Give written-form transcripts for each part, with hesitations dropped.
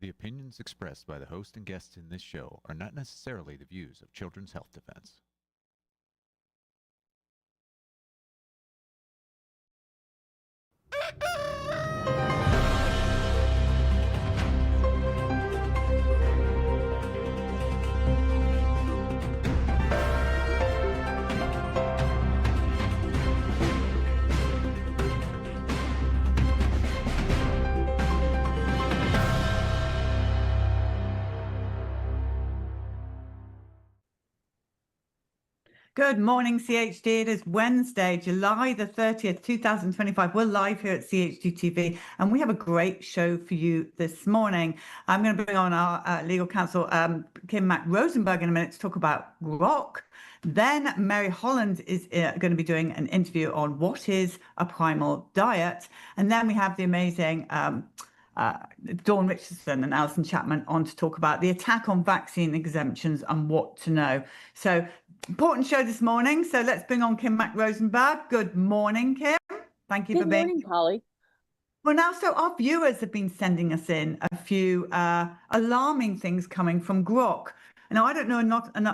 The opinions expressed by the host and guests in this show are not necessarily the views of Children's Health Defense. Good morning, CHD. It is Wednesday, July the 30th, 2025. We're live here at CHD TV, and we have a great show for you this morning. I'm going to bring on our legal counsel, Mack Rosenberg, in a minute to talk about Grok. Then Mary Holland is going to be doing an interview on what is a primal diet. And then we have the amazing Dawn Richardson and Alison Chapman on to talk about the attack on vaccine exemptions and what to know. So important show this morning. So let's bring on Mack Rosenberg. Good morning, Kim. Thank you for being here. Good morning, Polly. Well, now, so our viewers have been sending us in a few alarming things coming from Grok. Now, I don't know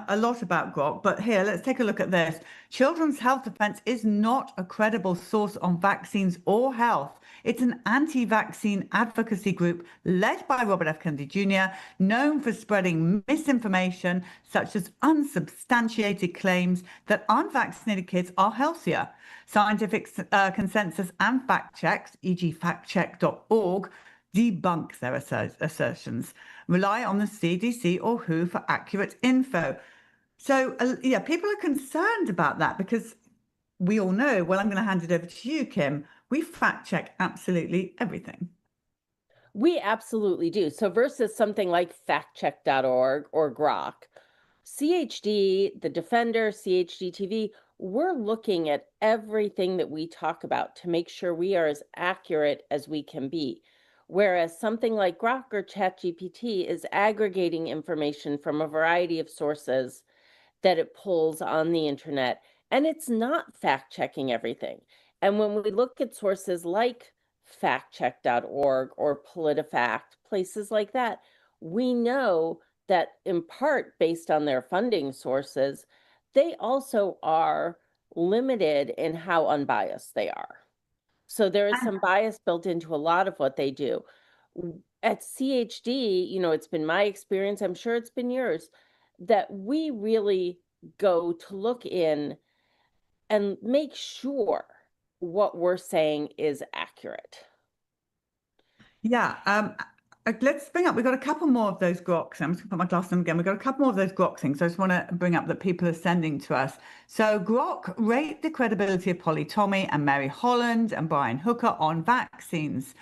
a lot about Grok, but here, let's take a look at this. Children's Health Defense is not a credible source on vaccines or health. It's an anti-vaccine advocacy group led by Robert F. Kennedy Jr., known for spreading misinformation, such as unsubstantiated claims that unvaccinated kids are healthier. Scientific consensus and fact checks, e.g. factcheck.org, debunk their assertions. Rely on the CDC or WHO for accurate info. So, people are concerned about that because we all know, well, I'm going to hand it over to you, Kim. We fact check absolutely everything. We absolutely do. So versus something like factcheck.org or Grok, CHD, The Defender, CHD TV, we're looking at everything that we talk about to make sure we are as accurate as we can be. Whereas something like Grok or ChatGPT is aggregating information from a variety of sources that it pulls on the internet, and it's not fact-checking everything. And when we look at sources like factcheck.org or PolitiFact, places like that, we know that in part based on their funding sources, they also are limited in how unbiased they are. So there is some bias built into a lot of what they do. At CHD, it's been my experience, I'm sure it's been yours, that we really go to look in and make sure what we're saying is accurate. Yeah. Let's bring up, we've got a couple more of those Groks. I'm just going to put my glasses on again. We've got a couple more of those Grok things. So I just want to bring up that people are sending to us. So Grok rate the credibility of Tommey and Mary Holland and Brian Hooker on vaccines.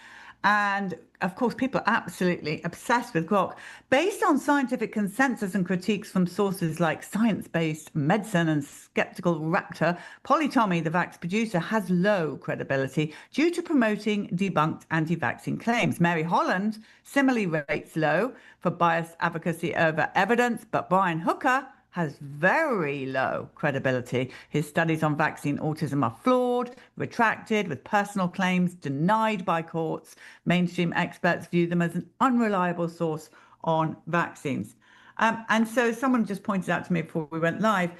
And of course, people are absolutely obsessed with Grok. Based on scientific consensus and critiques from sources like Science-Based Medicine and Skeptical Raptor, Tommey, the Vax producer, has low credibility due to promoting debunked anti-vaccine claims. Mary Holland similarly rates low for biased advocacy over evidence, but Brian Hooker has very low credibility. His studies on vaccine autism are flawed, retracted, with personal claims denied by courts. Mainstream experts view them as an unreliable source on vaccines. And so someone just pointed out to me before we went live,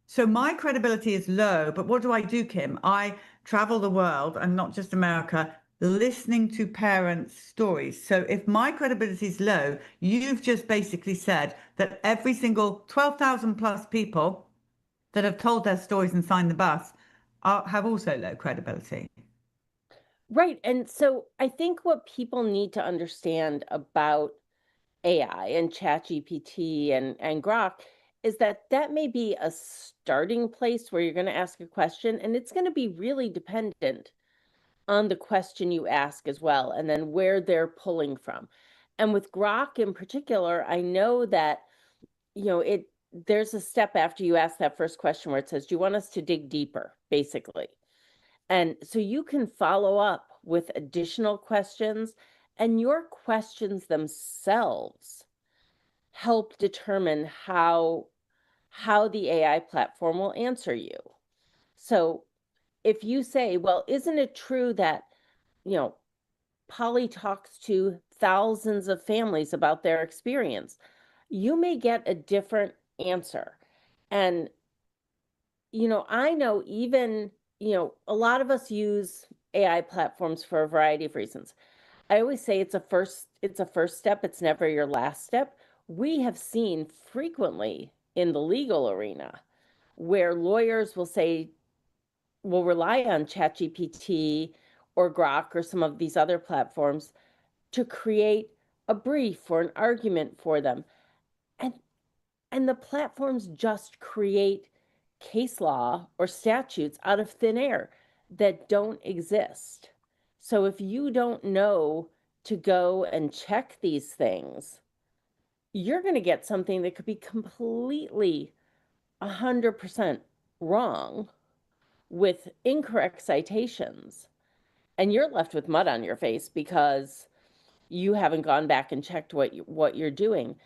so my credibility is low, but what do I do, Kim? I travel the world, and not just America, listening to parents' stories. So if my credibility is low, you've just basically said that every single 12,000 plus people that have told their stories and signed the bus have also low credibility. Right. And so I think what people need to understand about AI and ChatGPT and Grok is that may be a starting place where you're going to ask a question, and it's going to be really dependent on the question you ask as well, and then where they're pulling from. And with Grok in particular, I know that, there's a step after you ask that first question where it says, do you want us to dig deeper, basically? And so you can follow up with additional questions, and your questions themselves help determine how the AI platform will answer you. So if you say, well, isn't it true that, Polly talks to thousands of families about their experience, you may get a different answer. And, I know even, a lot of us use AI platforms for a variety of reasons. I always say it's a first step, it's never your last step. We have seen frequently in the legal arena where lawyers will rely on ChatGPT or Grok or some of these other platforms to create a brief or an argument for them. And the platforms just create case law or statutes out of thin air that don't exist. So if you don't know to go and check these things, you're going to get something that could be completely 100% wrong with incorrect citations. And you're left with mud on your face because you haven't gone back and checked what you're doing.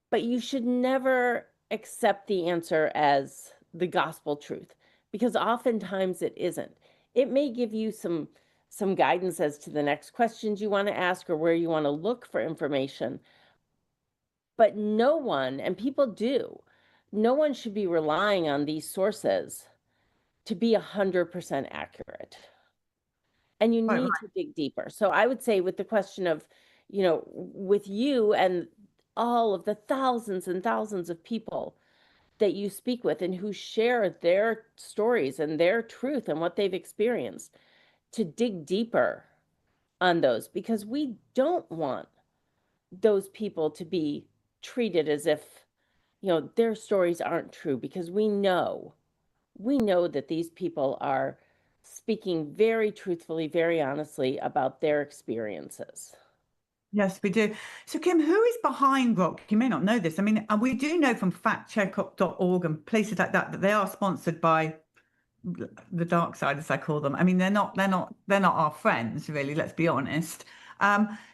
But you should never accept the answer as the gospel truth, because oftentimes it isn't. It may give you some guidance as to the next questions you want to ask or where you want to look for information. But no one, and people do, no one should be relying on these sources to be 100% accurate. And you need to dig deeper. So I would say with the question of, with you and all of the thousands and thousands of people that you speak with and who share their stories and their truth and what they've experienced, to dig deeper on those, because we don't want those people to be treated as if, their stories aren't true, because we know that these people are speaking very truthfully, very honestly about their experiences. Yes, we do. So, Kim, who is behind Grok? You may not know this. I mean, we do know from factcheck.org and places like that they are sponsored by the dark side, as I call them. I mean, they're not our friends, really. Let's be honest.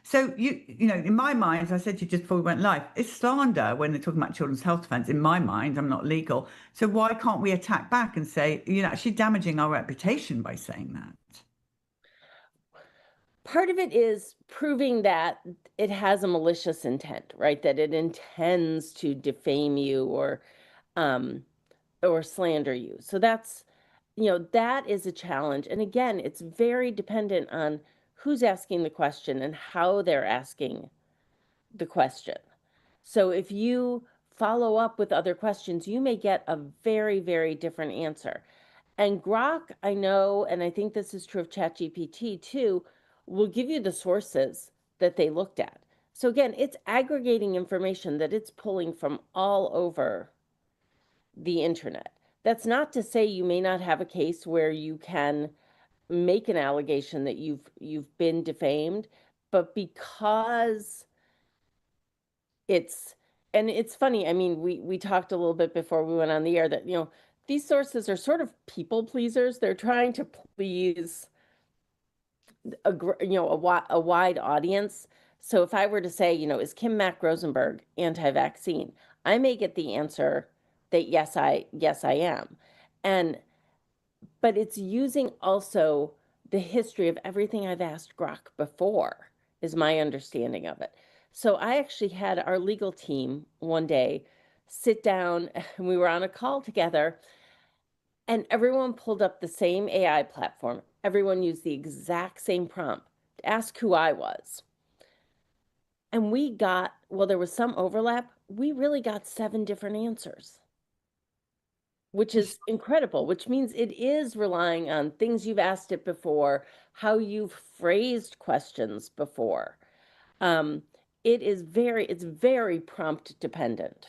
So in my mind, as I said to you just before we went live, it's slander when they're talking about children's health defense. In my mind, I'm not legal. So why can't we attack back and say, you're actually damaging our reputation by saying that? Part of it is proving that it has a malicious intent, right? That it intends to defame you or slander you. So that's, that is a challenge. And again, it's very dependent on who's asking the question and how they're asking the question. So if you follow up with other questions, you may get a very, very different answer. And Grok, I know, and I think this is true of ChatGPT too, will give you the sources that they looked at. So again, it's aggregating information that it's pulling from all over the internet. That's not to say you may not have a case where you can make an allegation that you've been defamed, but because it's funny, I mean, we talked a little bit before we went on the air that, these sources are sort of people pleasers. They're trying to please a wide audience. So if I were to say, is Kim Mack Rosenberg anti-vaccine, I may get the answer that yes I am. But it's using also the history of everything I've asked Grok before, is my understanding of it. So I actually had our legal team one day sit down, and we were on a call together, and everyone pulled up the same AI platform. Everyone used the exact same prompt to ask who I was. And we got, well, there was some overlap. We really got 7 different answers, which is incredible, which means it is relying on things you've asked it before, how you've phrased questions before. It's very prompt dependent.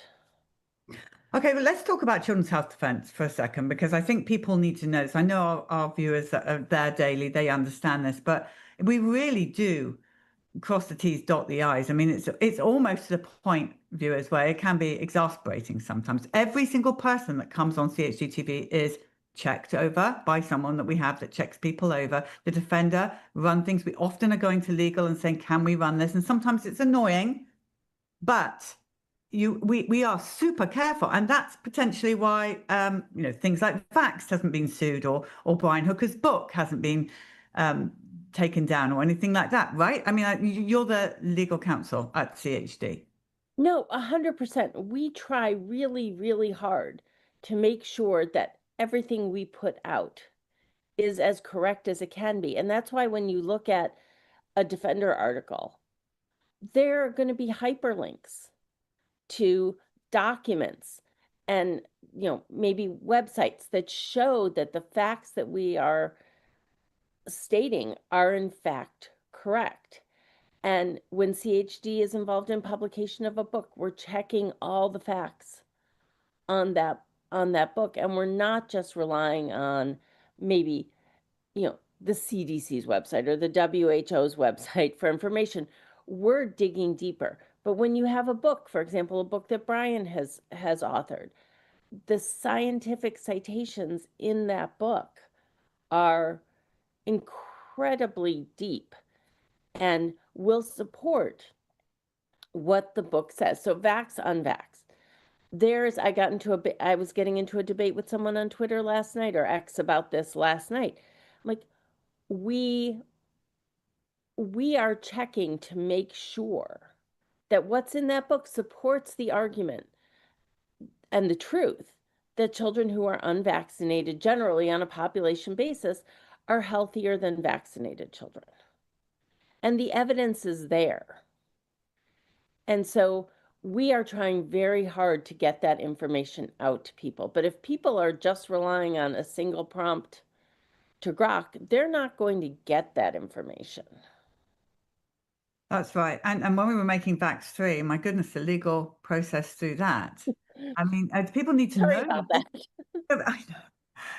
Okay, well, let's talk about children's health defense for a second, because I think people need to know this. I know our viewers that are there daily, they understand this, but we really do cross the T's, dot the I's. I mean, it's almost to the point, viewers, where it can be exasperating sometimes. Every single person that comes on CHD TV is checked over by someone that we have that checks people over. The defender run things. We often are going to legal and saying, can we run this? And sometimes it's annoying, but we are super careful, and that's potentially why things like Vax hasn't been sued, or Brian Hooker's book hasn't been taken down or anything like that, right? I mean, you're the legal counsel at CHD. No, 100%. We try really, really hard to make sure that everything we put out is as correct as it can be. And that's why when you look at a Defender article, there are going to be hyperlinks to documents and maybe websites that show that the facts that we are stating are in fact correct. And when CHD is involved in publication of a book, we're checking all the facts on that book, and we're not just relying on maybe the CDC's website or the WHO's website for information. We're digging deeper. But when you have a book, for example, a book that Brian has authored, the scientific citations in that book are incredibly deep and will support what the book says. So vax, unvax. I was getting into a debate with someone on Twitter last night, or X, about this last night. I'm like, we are checking to make sure that what's in that book supports the argument and the truth that children who are unvaccinated, generally on a population basis, are healthier than vaccinated children. And the evidence is there. And so we are trying very hard to get that information out to people. But if people are just relying on a single prompt to Grok, they're not going to get that information. That's right. And when we were making VAX 3, my goodness, the legal process through that. I mean, people need to know. Sorry about that. I know.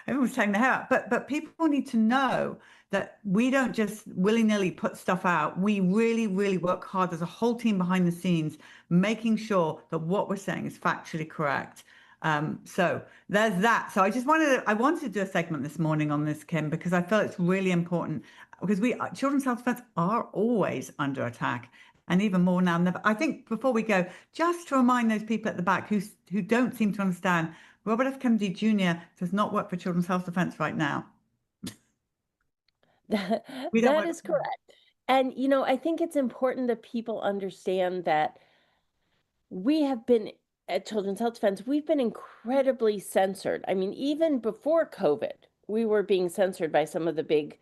Everyone's taking their hair out. But people need to know that we don't just willy-nilly put stuff out. We really, really work hard. There's a whole team behind the scenes making sure that what we're saying is factually correct. So there's that. So I wanted to do a segment this morning on this, Kim, because I feel it's really important, because children's health defense are always under attack, and even more now than ever. I think before we go, just to remind those people at the back who don't seem to understand, Robert F. Kennedy Jr. does not work for Children's Health Defense right now. That is correct. And, I think it's important that people understand that we have been, at Children's Health Defense, we've been incredibly censored. I mean, even before COVID, we were being censored by some of the big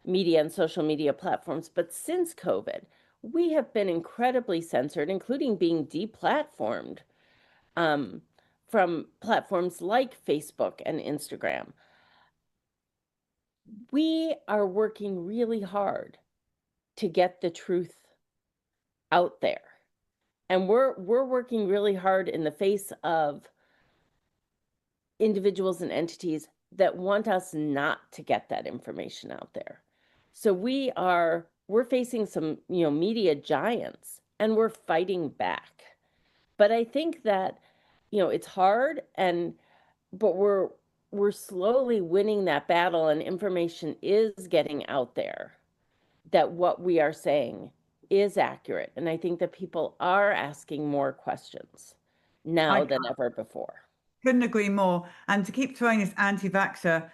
media and social media platforms. But since COVID, we have been incredibly censored, including being deplatformed from platforms like Facebook and Instagram. We are working really hard to get the truth out there. And we're working really hard in the face of individuals and entities that want us not to get that information out there. So we're facing some, media giants, and we're fighting back. But I think that, it's hard, but we're slowly winning that battle, and information is getting out there that what we are saying is accurate. And I think that people are asking more questions now than ever before. Couldn't agree more. And to keep throwing this anti-vaxxer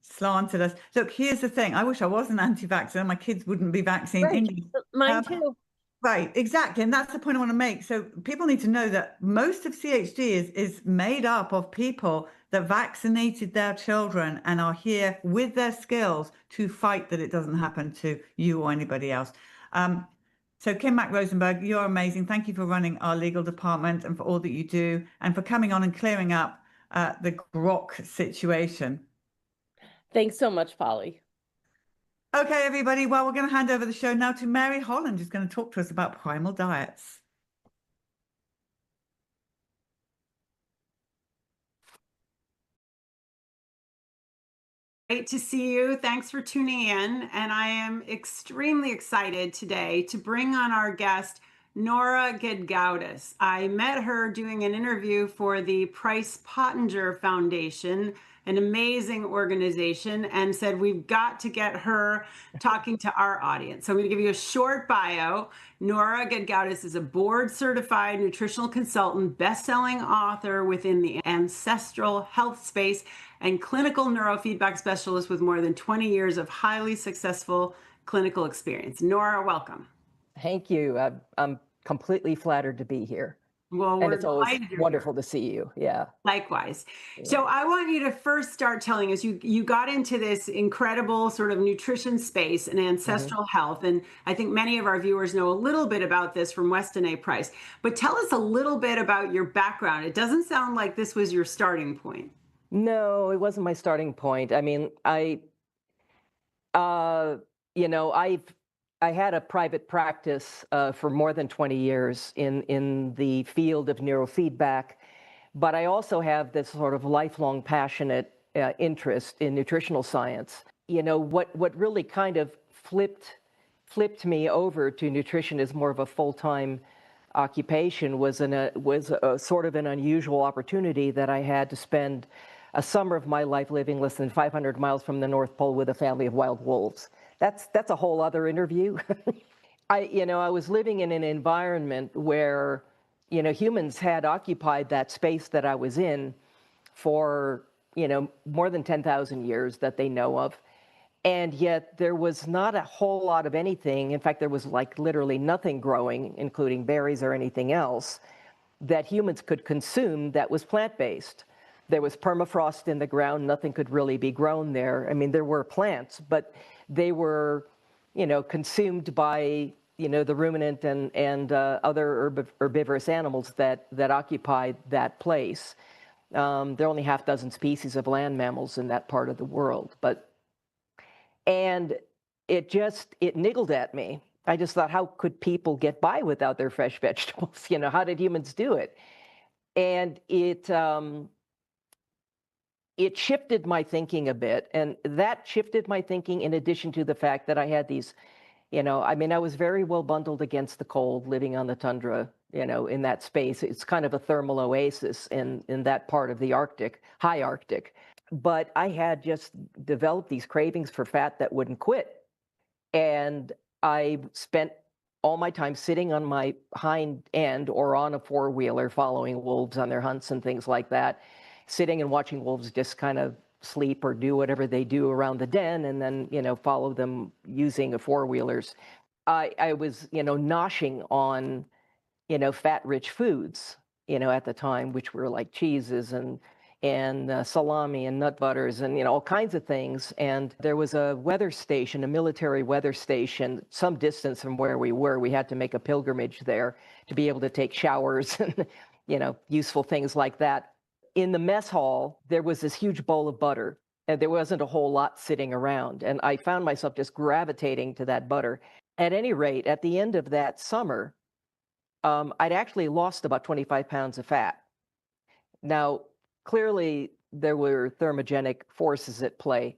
slant at us. Look, here's the thing. I wish I was an anti-vaxxer. My kids wouldn't be vaccinated. Right. Mine too. Right, exactly. And that's the point I want to make. So people need to know that most of CHD is made up of people that vaccinated their children and are here with their skills to fight that it doesn't happen to you or anybody else. So Kim Mack Rosenberg, you're amazing. Thank you for running our legal department and for all that you do, and for coming on and clearing up the Grok situation. Thanks so much, Polly. Okay, everybody. Well, we're going to hand over the show now to Mary Holland, who's going to talk to us about primal diets. Great to see you. Thanks for tuning in. And I am extremely excited today to bring on our guest, Nora Gedgaudas. I met her doing an interview for the Price Pottinger Foundation an amazing organization, and said, we've got to get her talking to our audience. So I'm going to give you a short bio. Nora Gedgaudas is a board-certified nutritional consultant, best-selling author within the ancestral health space, and clinical neurofeedback specialist with more than 20 years of highly successful clinical experience. Nora, welcome. Thank you. I'm completely flattered to be here. Well, And we're it's always delighted you're wonderful here. to see you. Yeah. Likewise. So I want you to first start telling us, you got into this incredible sort of nutrition space and ancestral health. And I think many of our viewers know a little bit about this from Weston A. Price. But tell us a little bit about your background. It doesn't sound like this was your starting point. No, it wasn't my starting point. I mean, I had a private practice for more than 20 years in the field of neurofeedback, but I also have this sort of lifelong passionate interest in nutritional science. You know, what really kind of flipped me over to nutrition as more of a full-time occupation was a sort of an unusual opportunity that I had to spend a summer of my life living less than 500 miles from the North Pole with a family of wild wolves. That's a whole other interview. I was living in an environment where, humans had occupied that space that I was in for, more than 10,000 years that they know of. And yet there was not a whole lot of anything. In fact, there was like literally nothing growing, including berries or anything else, that humans could consume that was plant-based. There was permafrost in the ground. Nothing could really be grown there. I mean, there were plants, but they were, consumed by, the ruminant and other herbivorous animals that occupied that place. There are only half dozen species of land mammals in that part of the world, and it niggled at me. I just thought, how could people get by without their fresh vegetables? How did humans do it? And it shifted my thinking a bit, and that shifted my thinking in addition to the fact that I had these, I was very well bundled against the cold living on the tundra, in that space. It's kind of a thermal oasis in that part of the Arctic, high Arctic. But I had just developed these cravings for fat that wouldn't quit. And I spent all my time sitting on my hind end or on a four-wheeler following wolves on their hunts and things like that, sitting and watching wolves just kind of sleep or do whatever they do around the den, and then, follow them using a four-wheelers. I was, noshing on, fat-rich foods, at the time, which were like cheeses and salami and nut butters and, all kinds of things. And there was a weather station, a military weather station, some distance from where we were. We had to make a pilgrimage there to be able to take showers and, useful things like that. In the mess hall, there was this huge bowl of butter, and there wasn't a whole lot sitting around. And I found myself just gravitating to that butter. At any rate, at the end of that summer, I'd actually lost about 25 pounds of fat. Now, clearly, there were thermogenic forces at play,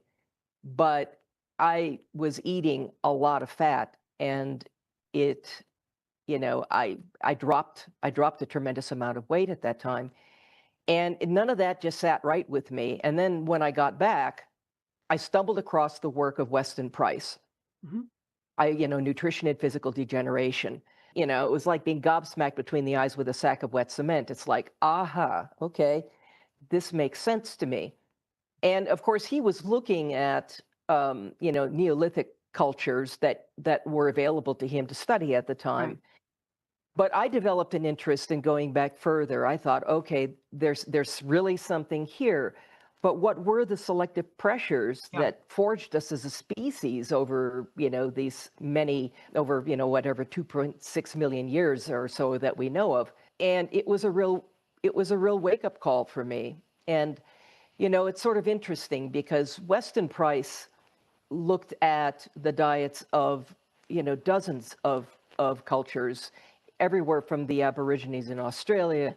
but I was eating a lot of fat, and I dropped a tremendous amount of weight at that time. And none of that just sat right with me. And then when I got back, I stumbled across the work of Weston Price. Nutrition and physical degeneration. It was like being gobsmacked between the eyes with a sack of wet cement. It's like, aha, okay, this makes sense to me. And of course, he was looking at, Neolithic cultures that were available to him to study at the time. Right. But I developed an interest in going back further. I thought, okay, there's really something here. But what were the selective pressures that forged us as a species over, these over 2.6 million years or so that we know of? And it was a real wake-up call for me. And, it's sort of interesting because Weston Price looked at the diets of, dozens of cultures, everywhere from the Aborigines in Australia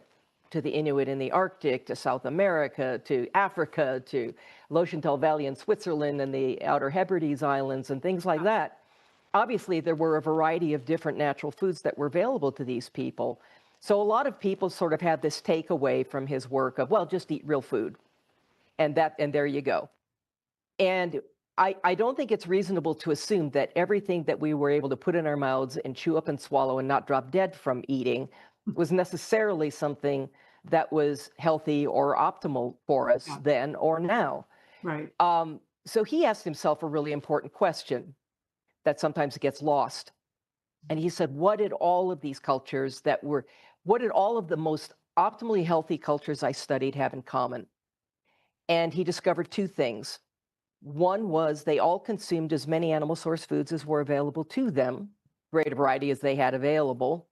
to the Inuit in the Arctic, to South America, to Africa, to Loschenthal Valley in Switzerland and the Outer Hebrides Islands and things like that. Obviously, there were a variety of different natural foods that were available to these people. So a lot of people sort of had this takeaway from his work of, well, just eat real food. And there you go. And I don't think it's reasonable to assume that everything that we were able to put in our mouths and chew up and swallow and not drop dead from eating was necessarily something that was healthy or optimal for us then or now. Right. So he asked himself a really important question that sometimes gets lost. And he said, what did all of these cultures what did all of the most optimally healthy cultures I studied have in common? And he discovered two things. One was they all consumed as many animal source foods as were available to them, great variety as they had available.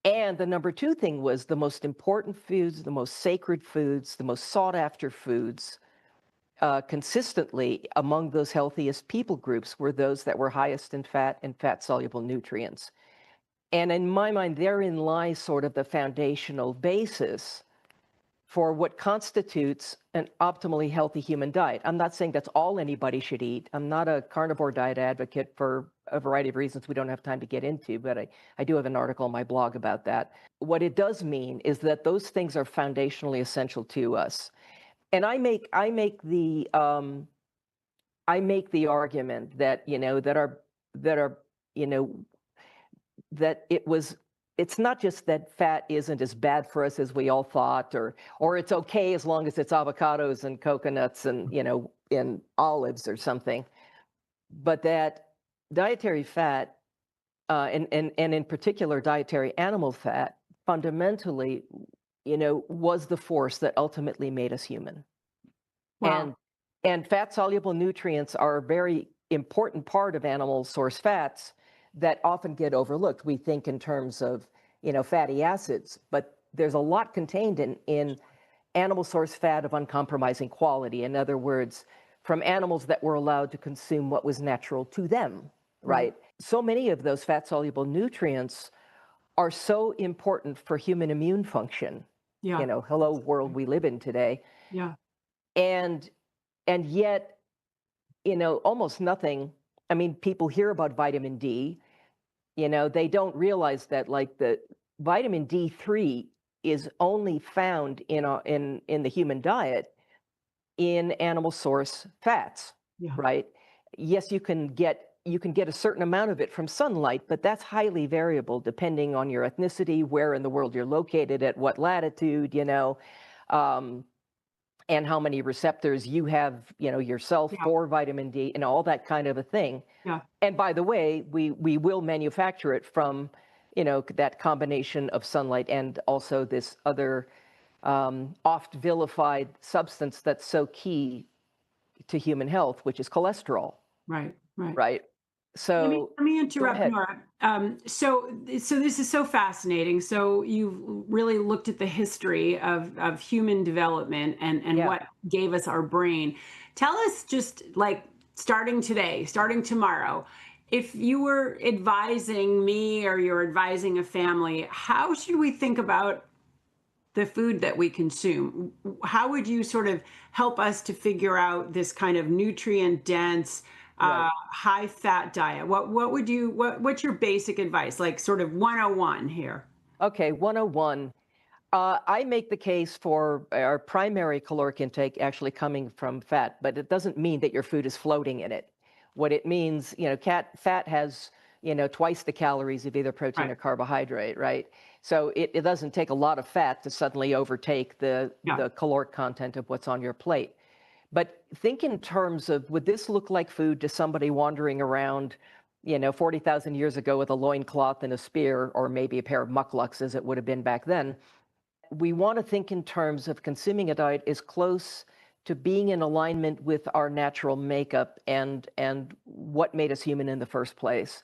And the number two thing was the most important foods, the most sacred foods, the most sought after foods consistently among those healthiest people groups were those that were highest in fat and fat soluble nutrients. And in my mind, therein lies sort of the foundational basis for what constitutes an optimally healthy human diet. I'm not saying that's all anybody should eat. I'm not a carnivore diet advocate for a variety of reasons we don't have time to get into, but I do have an article on my blog about that. What it does mean is that those things are foundationally essential to us. And I make the argument that, that it's not just that fat isn't as bad for us as we all thought, or it's okay as long as it's avocados and coconuts and, and olives or something, but that dietary fat, and in particular dietary animal fat, fundamentally, was the force that ultimately made us human. Wow. And fat soluble nutrients are a very important part of animal source fats that often get overlooked. We think in terms of, fatty acids, but there's a lot contained in animal source fat of uncompromising quality. In other words, from animals that were allowed to consume what was natural to them, right? So many of those fat soluble nutrients are so important for human immune function. Yeah. Hello world we live in today. Yeah. And yet, almost nothing. I mean, people hear about vitamin D, they don't realize that the vitamin D3 is only found in the human diet in animal source fats, right? Yes, you can get a certain amount of it from sunlight, but that's highly variable depending on your ethnicity, where in the world you're located, at what latitude, and how many receptors you have, yourself for vitamin D and all that kind of a thing. Yeah. And by the way, we will manufacture it from, that combination of sunlight and also this other oft vilified substance that's so key to human health, which is cholesterol. Right. Right. So let me interrupt, Nora. So this is so fascinating. So you've really looked at the history of human development and what gave us our brain. Tell us, just starting today, starting tomorrow, if you were advising me or you're advising a family, how should we think about the food that we consume? How would you sort of help us to figure out this kind of nutrient dense, high fat diet? What's your basic advice, sort of 101 here? Okay, 101. I make the case for our primary caloric intake actually coming from fat, but it doesn't mean that your food is floating in it. What it means, fat has, twice the calories of either protein or carbohydrate, right? So it doesn't take a lot of fat to suddenly overtake the caloric content of what's on your plate. But think in terms of, would this look like food to somebody wandering around, 40,000 years ago with a loincloth and a spear, or maybe a pair of mucklucks as it would have been back then? We want to think in terms of consuming a diet as close to being in alignment with our natural makeup and what made us human in the first place.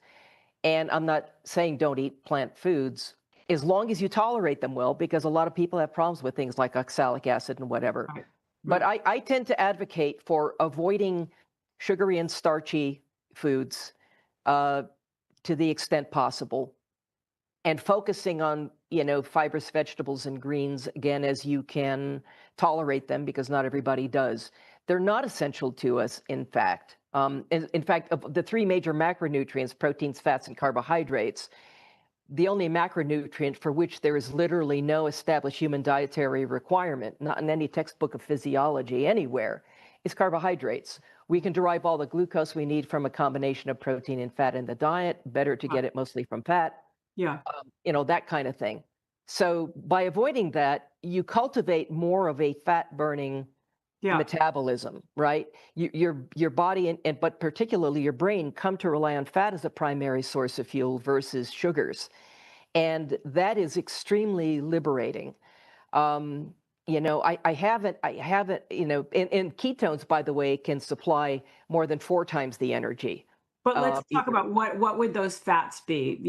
And I'm not saying don't eat plant foods, as long as you tolerate them well, because a lot of people have problems with things like oxalic acid and whatever. Right. But I tend to advocate for avoiding sugary and starchy foods to the extent possible, and focusing on, fibrous vegetables and greens, again, as you can tolerate them, because not everybody does. They're not essential to us, in fact. In fact, of the three major macronutrients, proteins, fats, and carbohydrates, the only macronutrient for which there is literally no established human dietary requirement, not in any textbook of physiology anywhere, is carbohydrates. We can derive all the glucose we need from a combination of protein and fat in the diet. Better to get it mostly from fat. Yeah. That kind of thing. So by avoiding that, you cultivate more of a fat-burning metabolism, right? Your body and but particularly your brain come to rely on fat as a primary source of fuel versus sugars, and that is extremely liberating. I haven't, and ketones, by the way, can supply more than 4 times the energy. But let's talk about what would those fats be?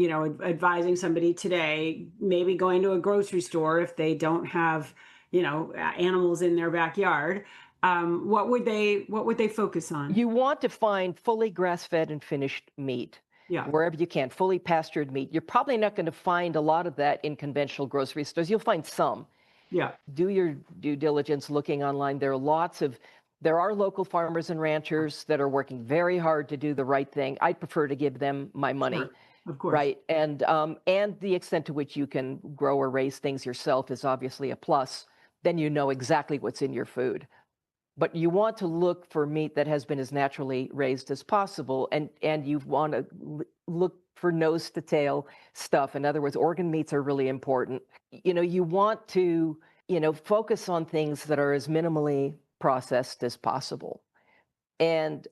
Advising somebody today, maybe going to a grocery store if they don't have, animals in their backyard. What would they focus on? You want to find fully grass-fed and finished meat. Yeah. Wherever you can, fully pastured meat. You're probably not going to find a lot of that in conventional grocery stores. You'll find some. Yeah. Do your due diligence looking online. There are local farmers and ranchers that are working very hard to do the right thing. I prefer to give them my money. Sure. Of course. Right. And the extent to which you can grow or raise things yourself is obviously a plus. Then you know exactly what's in your food. But you want to look for meat that has been as naturally raised as possible, and you want to look for nose to tail stuff. In other words, organ meats are really important. You want to, focus on things that are as minimally processed as possible. And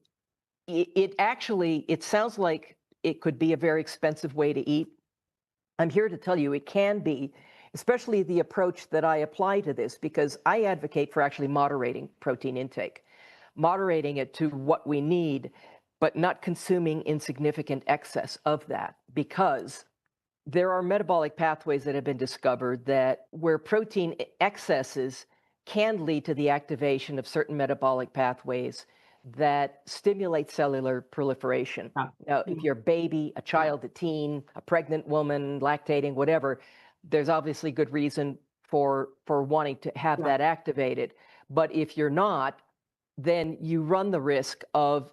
it sounds like it could be a very expensive way to eat. I'm here to tell you it can be, especially the approach that I apply to this, because I advocate for actually moderating protein intake, moderating it to what we need, but not consuming insignificant excess of that, because there are metabolic pathways that have been discovered that where protein excesses can lead to the activation of certain metabolic pathways that stimulate cellular proliferation. Now, if you're a baby, a child, a teen, a pregnant woman, lactating, whatever, there's obviously good reason for wanting to have that activated. But if you're not, then you run the risk of,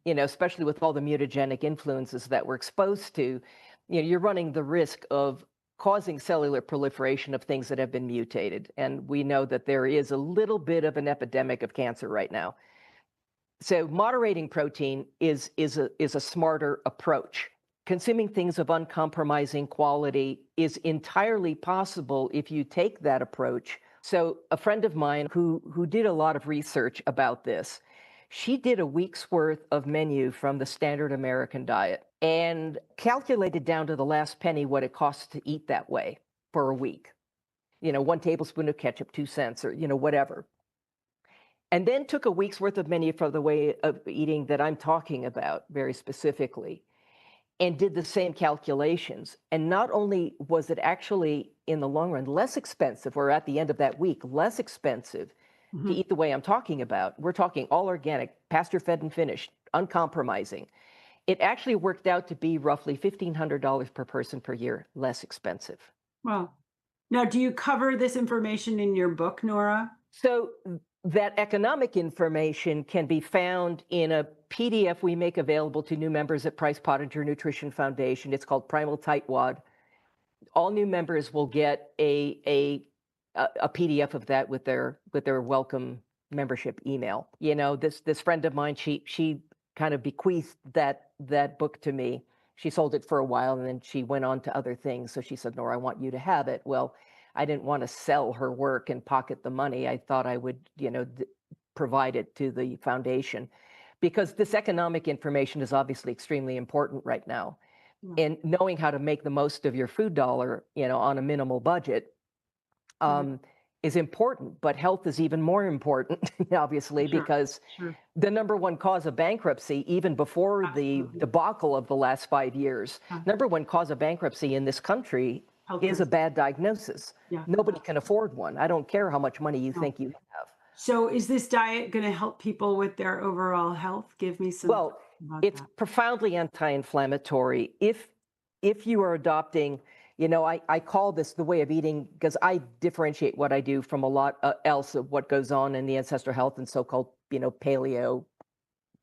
especially with all the mutagenic influences that we're exposed to, you're running the risk of causing cellular proliferation of things that have been mutated. And we know that there is a little bit of an epidemic of cancer right now. So moderating protein is a smarter approach. Consuming things of uncompromising quality is entirely possible if you take that approach. So a friend of mine who did a lot of research about this, she did a week's worth of menu from the standard American diet and calculated down to the last penny what it costs to eat that way for a week. 1 tablespoon of ketchup, 2 cents, or, whatever. And then took a week's worth of menu for the way of eating that I'm talking about very specifically, and did the same calculations. And not only was it actually, in the long run, less expensive, or at the end of that week, less expensive to eat the way I'm talking about. We're talking all organic, pasture-fed and finished, uncompromising. It actually worked out to be roughly $1,500 per person per year, less expensive. Wow. Now, do you cover this information in your book, Nora? So that economic information can be found in a PDF we make available to new members at Price Pottinger Nutrition Foundation. It's called Primal Tightwad. All new members will get a PDF of that with their welcome membership email. This friend of mine, she kind of bequeathed that book to me. She sold it for a while and then she went on to other things. So she said, Nora, I want you to have it. Well, I didn't want to sell her work and pocket the money. I thought I would, provide it to the foundation, because this economic information is obviously extremely important right now. And knowing how to make the most of your food dollar, on a minimal budget, is important. But health is even more important, obviously, because the number one cause of bankruptcy, even before the debacle of the last 5 years, number one cause of bankruptcy in this country is a bad diagnosis. Nobody can afford one. I don't care how much money you think you have. So is this diet going to help people with their overall health? Give me some. Well, it's profoundly anti-inflammatory. If you are adopting, I call this the way of eating because I differentiate what I do from a lot else of what goes on in the ancestral health and so-called, paleo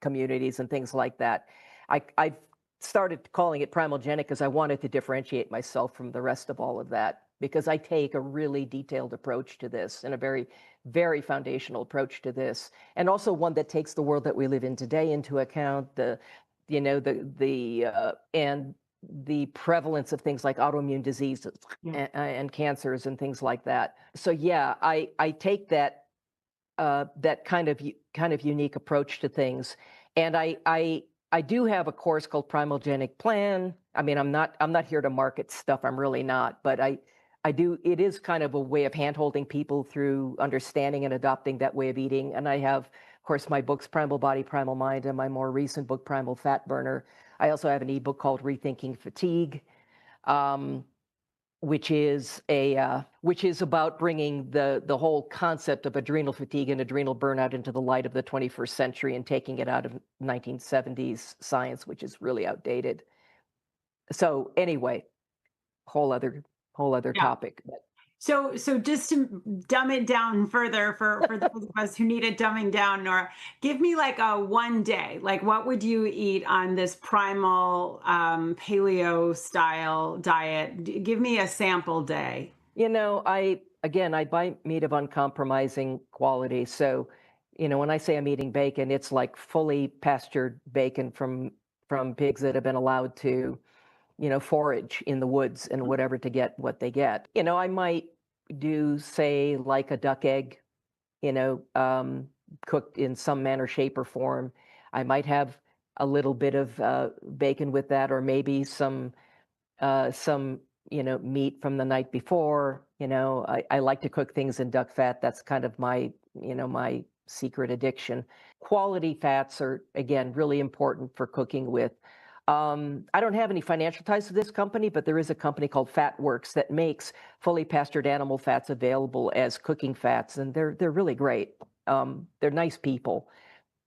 communities and things like that. I've started calling it Primalgenic because I wanted to differentiate myself from the rest of all of that, because I take a really detailed approach to this and a very, very foundational approach to this, and also one that takes the world that we live in today into account, and the prevalence of things like autoimmune diseases and cancers and things like that. So yeah, I take that that kind of unique approach to things, and I do have a course called Primalgenic Plan. I mean, I'm not here to market stuff. I'm really not, but I do. It is kind of a way of handholding people through understanding and adopting that way of eating. And I have, of course, my books, Primal Body, Primal Mind, and my more recent book, Primal Fat Burner. I also have an ebook called Rethinking Fatigue, which is about bringing the whole concept of adrenal fatigue and adrenal burnout into the light of the 21st century and taking it out of 1970s science, which is really outdated. So anyway, whole other topic. So just to dumb it down further for those of us who need it dumbing down, Nora, give me like a one day. Like, what would you eat on this primal paleo style diet? Give me a sample day. You know, I buy meat of uncompromising quality. So, you know, when I say I'm eating bacon, it's like fully pastured bacon from pigs that have been allowed to, you know, forage in the woods and whatever to get what they get. You know, I might do, say, like a duck egg, you know, cooked in some manner, shape, or form. I might have a little bit of bacon with that, or maybe some you know, meat from the night before. You know, I like to cook things in duck fat. That's kind of my, you know, my secret addiction. Quality fats are, again, really important for cooking with. I don't have any financial ties to this company, but there is a company called FatWorks that makes fully pastured animal fats available as cooking fats, and they're really great. They're nice people,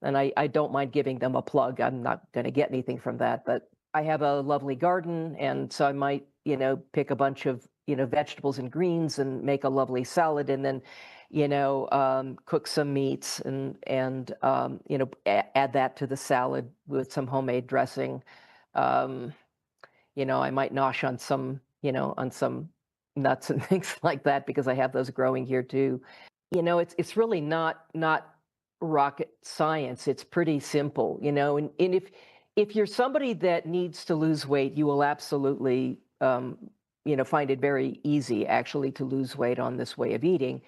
and I don't mind giving them a plug. I'm not going to get anything from that, but I have a lovely garden, and so I might, you know, pick a bunch of, you know, vegetables and greens and make a lovely salad, and then, you know, cook some meats and you know, add that to the salad with some homemade dressing. You know, I might nosh on some, you know, on some nuts and things like that, because I have those growing here too. You know, it's really not rocket science. It's pretty simple, you know, and if you're somebody that needs to lose weight, you will absolutely, you know, find it very easy actually to lose weight on this way of eating.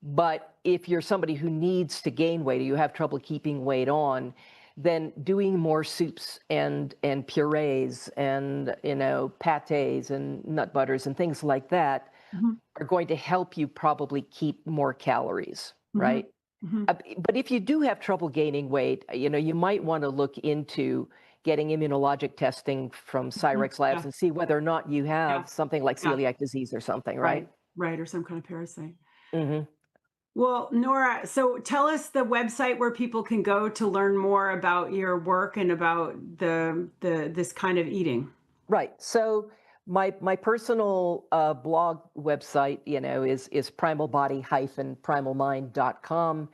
But if you're somebody who needs to gain weight, or you have trouble keeping weight on, then doing more soups and purees and, you know, pâtés and nut butters and things like that are going to help you probably keep more calories, right? But if you do have trouble gaining weight, you know, you might want to look into getting immunologic testing from Cyrex Labs and see whether or not you have something like celiac disease or something, right? Right, or some kind of parasite. Well, Nora, so tell us the website where people can go to learn more about your work and about this kind of eating. Right. So my personal blog website, you know, is primalbody-primalmind.com,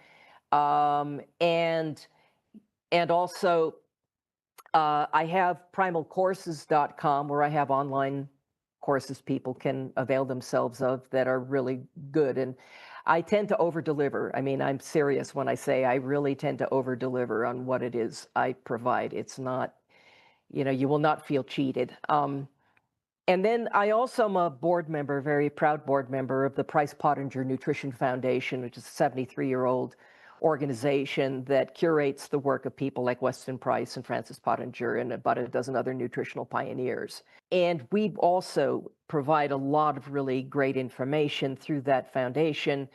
and also I have primalcourses.com, where I have online courses people can avail themselves of that are really good. And I tend to over-deliver. I mean, I'm serious when I say I really tend to over-deliver on what it is I provide. It's not, you know, you will not feel cheated. And then I also am a board member, a very proud board member of the Price Pottinger Nutrition Foundation, which is a 73-year-old organization that curates the work of people like Weston Price and Francis Pottinger and about a dozen other nutritional pioneers. And we also provide a lot of really great information through that foundation.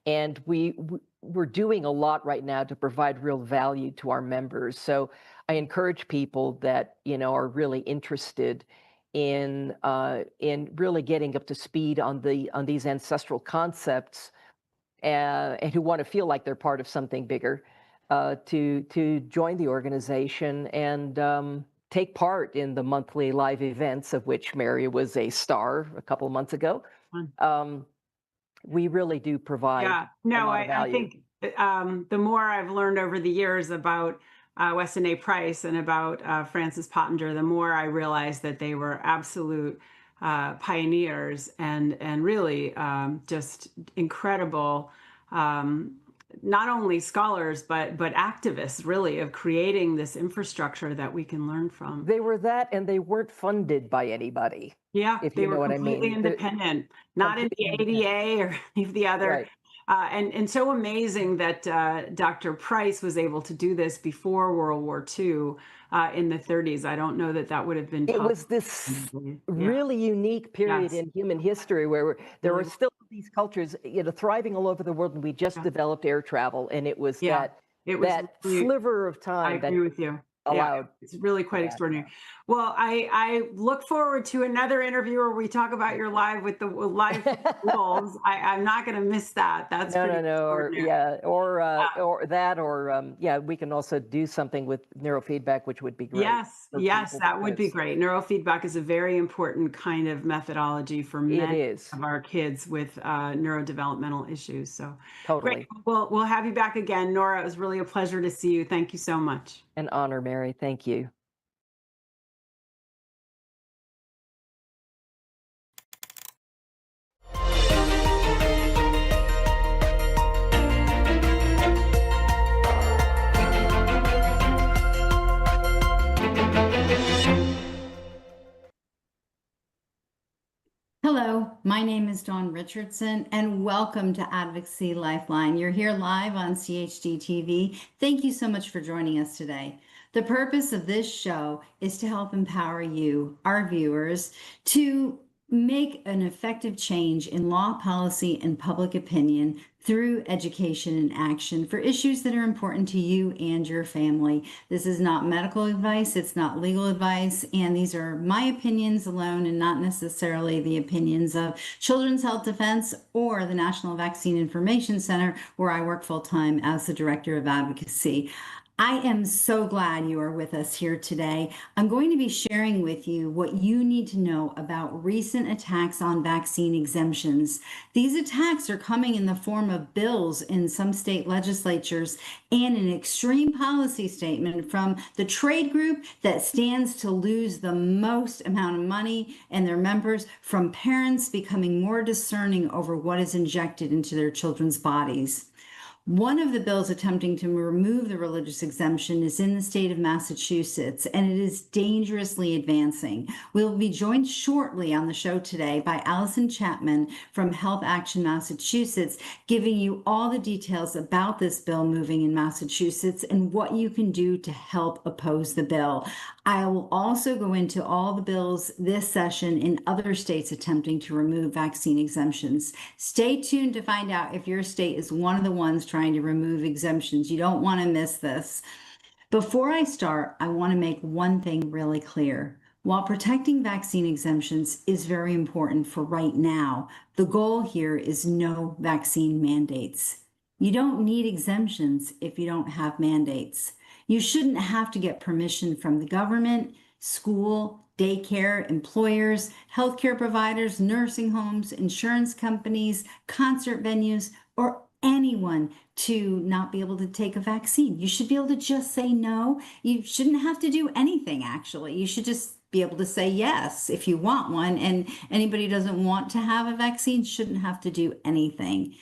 And we're doing a lot right now to provide real value to our members. So I encourage people that, you know, are really interested in really getting up to speed on these ancestral concepts, and who want to feel like they're part of something bigger, to join the organization and take part in the monthly live events, of which Mary was a star a couple of months ago. We really do provide a lot of value. I think the more I've learned over the years about Weston A. Price and about Francis Pottinger, the more I realized that they were absolute pioneers and really just incredible, not only scholars but activists, really, of creating this infrastructure that we can learn from. They were that, and they weren't funded by anybody. Yeah, if they you know were what I completely mean. independent, not in the Completely ADA or any of the other. Right. And so amazing that Dr. Price was able to do this before World War II in the 30s. I don't know that that would have been It possible. was this Yeah. really unique period Yes. in human history where there were Really. still these cultures, thriving all over the world, and we just Yeah. developed air travel, and it was Yeah. that It was that really, sliver of I time that agree with you. Yeah, allowed. it's really quite that. extraordinary. Well, I look forward to another interview where we talk about your live with the live wolves. I'm not going to miss that. That's No, pretty or extraordinary. or that, or we can also do something with neurofeedback, which would be great. Yes, for yes, people that would be because great. Neurofeedback is a very important kind of methodology for It many is of our kids with neurodevelopmental issues. So totally great. We'll have you back again, Nora. It was really a pleasure to see you. Thank you so much. an honor, Mary. Thank you. Hello, my name is Dawn Richardson, and welcome to Advocacy Lifeline. You're here live on CHD TV. Thank you so much for joining us today. The purpose of this show is to help empower you, our viewers, to make an effective change in law, policy, and public opinion through education and action for issues that are important to you and your family. This is not medical advice, it's not legal advice, and these are my opinions alone and not necessarily the opinions of Children's Health Defense or the National Vaccine Information Center, where I work full-time as the Director of Advocacy. I am so glad you are with us here today. I'm going to be sharing with you what you need to know about recent attacks on vaccine exemptions. These attacks are coming in the form of bills in some state legislatures and an extreme policy statement from the trade group that stands to lose the most amount of money and their members from parents becoming more discerning over what is injected into their children's bodies. One of the bills attempting to remove the religious exemption is in the state of Massachusetts, and it is dangerously advancing. We'll be joined shortly on the show today by Allison Chapman from Health Action Massachusetts, giving you all the details about this bill moving in Massachusetts and what you can do to help oppose the bill. I will also go into all the bills this session in other states attempting to remove vaccine exemptions. Stay tuned to find out if your state is one of the ones trying to remove exemptions. You don't want to miss this. Before I start, I want to make one thing really clear. While protecting vaccine exemptions is very important for right now, the goal here is no vaccine mandates. You don't need exemptions if you don't have mandates. You shouldn't have to get permission from the government, school, daycare, employers, healthcare providers, nursing homes, insurance companies, concert venues, or anyone to not be able to take a vaccine. You should be able to just say no. You shouldn't have to do anything, actually. You should just be able to say yes if you want one. And anybody who doesn't want to have a vaccine shouldn't have to do anything.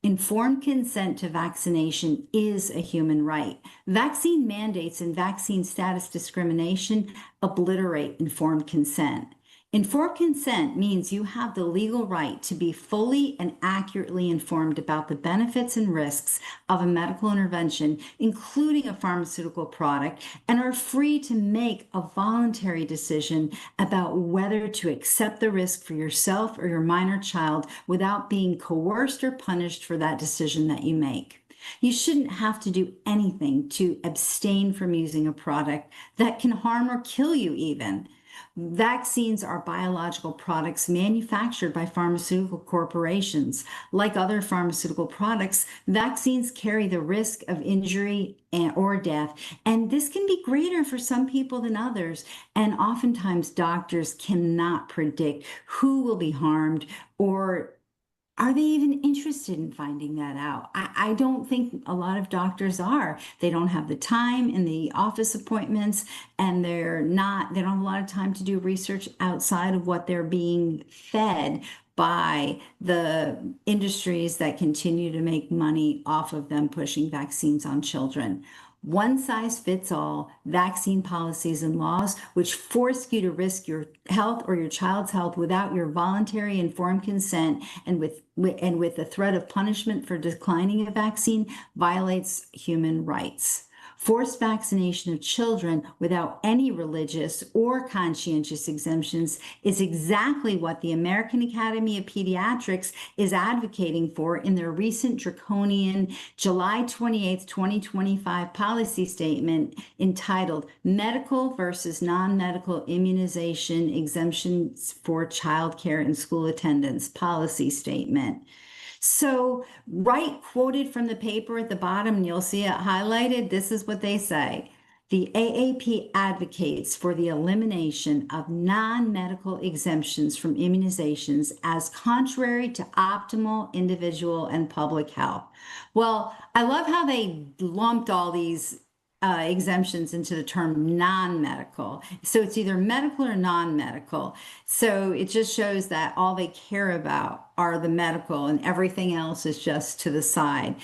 Informed consent to vaccination is a human right. Vaccine mandates and vaccine status discrimination obliterate informed consent. Informed consent means you have the legal right to be fully and accurately informed about the benefits and risks of a medical intervention, including a pharmaceutical product, and are free to make a voluntary decision about whether to accept the risk for yourself or your minor child without being coerced or punished for that decision that you make. You shouldn't have to do anything to abstain from using a product that can harm or kill you even. Vaccines are biological products manufactured by pharmaceutical corporations. Like other pharmaceutical products, vaccines carry the risk of injury or death, and this can be greater for some people than others. And oftentimes, doctors cannot predict who will be harmed or Are they even interested in finding that out? I don't think a lot of doctors are. They don't have the time in the office appointments, and they don't have a lot of time to do research outside of what they're being fed by the industries that continue to make money off of them pushing vaccines on children. One size fits all vaccine policies and laws, which force you to risk your health or your child's health without your voluntary informed consent and with the threat of punishment for declining a vaccine, violates human rights. Forced vaccination of children without any religious or conscientious exemptions is exactly what the American Academy of Pediatrics is advocating for in their recent draconian July 28, 2025 policy statement entitled Medical versus Non-Medical Immunization Exemptions for Childcare and School Attendance Policy Statement. So, right quoted from the paper at the bottom, and you'll see it highlighted, this is what they say. The AAP advocates for the elimination of non-medical exemptions from immunizations as contrary to optimal individual and public health. Well, I love how they lumped all these exemptions into the term non-medical. So it's either medical or non-medical. So it just shows that all they care about are the medical and everything else is just to the side.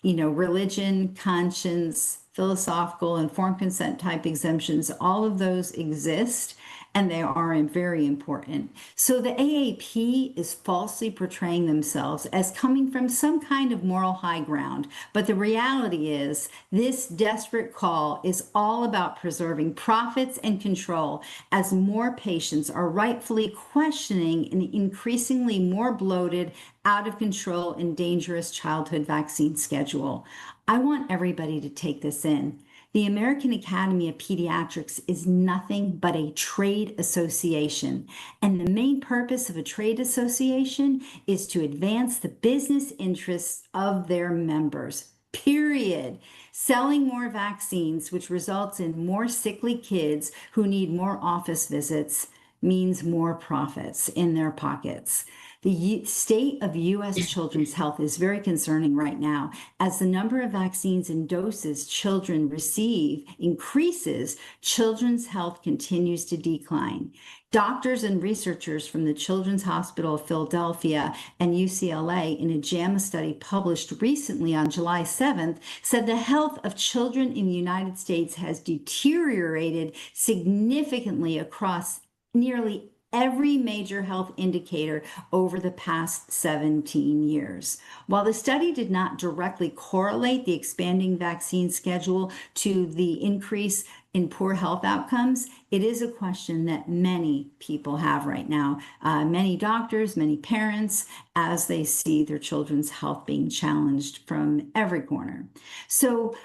You know, religion, conscience, philosophical, informed consent type exemptions, all of those exist and they are very important. So the AAP is falsely portraying themselves as coming from some kind of moral high ground. But the reality is this desperate call is all about preserving profits and control as more patients are rightfully questioning an increasingly more bloated, out of control, and dangerous childhood vaccine schedule. I want everybody to take this in. The American Academy of Pediatrics is nothing but a trade association, and the main purpose of a trade association is to advance the business interests of their members, period. Selling more vaccines, which results in more sickly kids who need more office visits, means more profits in their pockets. The state of U.S. children's health is very concerning right now. As the number of vaccines and doses children receive increases, children's health continues to decline. Doctors and researchers from the Children's Hospital of Philadelphia and UCLA in a JAMA study published recently on July 7th said the health of children in the United States has deteriorated significantly across nearly every major health indicator over the past 17 years. While the study did not directly correlate the expanding vaccine schedule to the increase in poor health outcomes, it is a question that many people have right now. Many doctors, many parents, as they see their children's health being challenged from every corner. So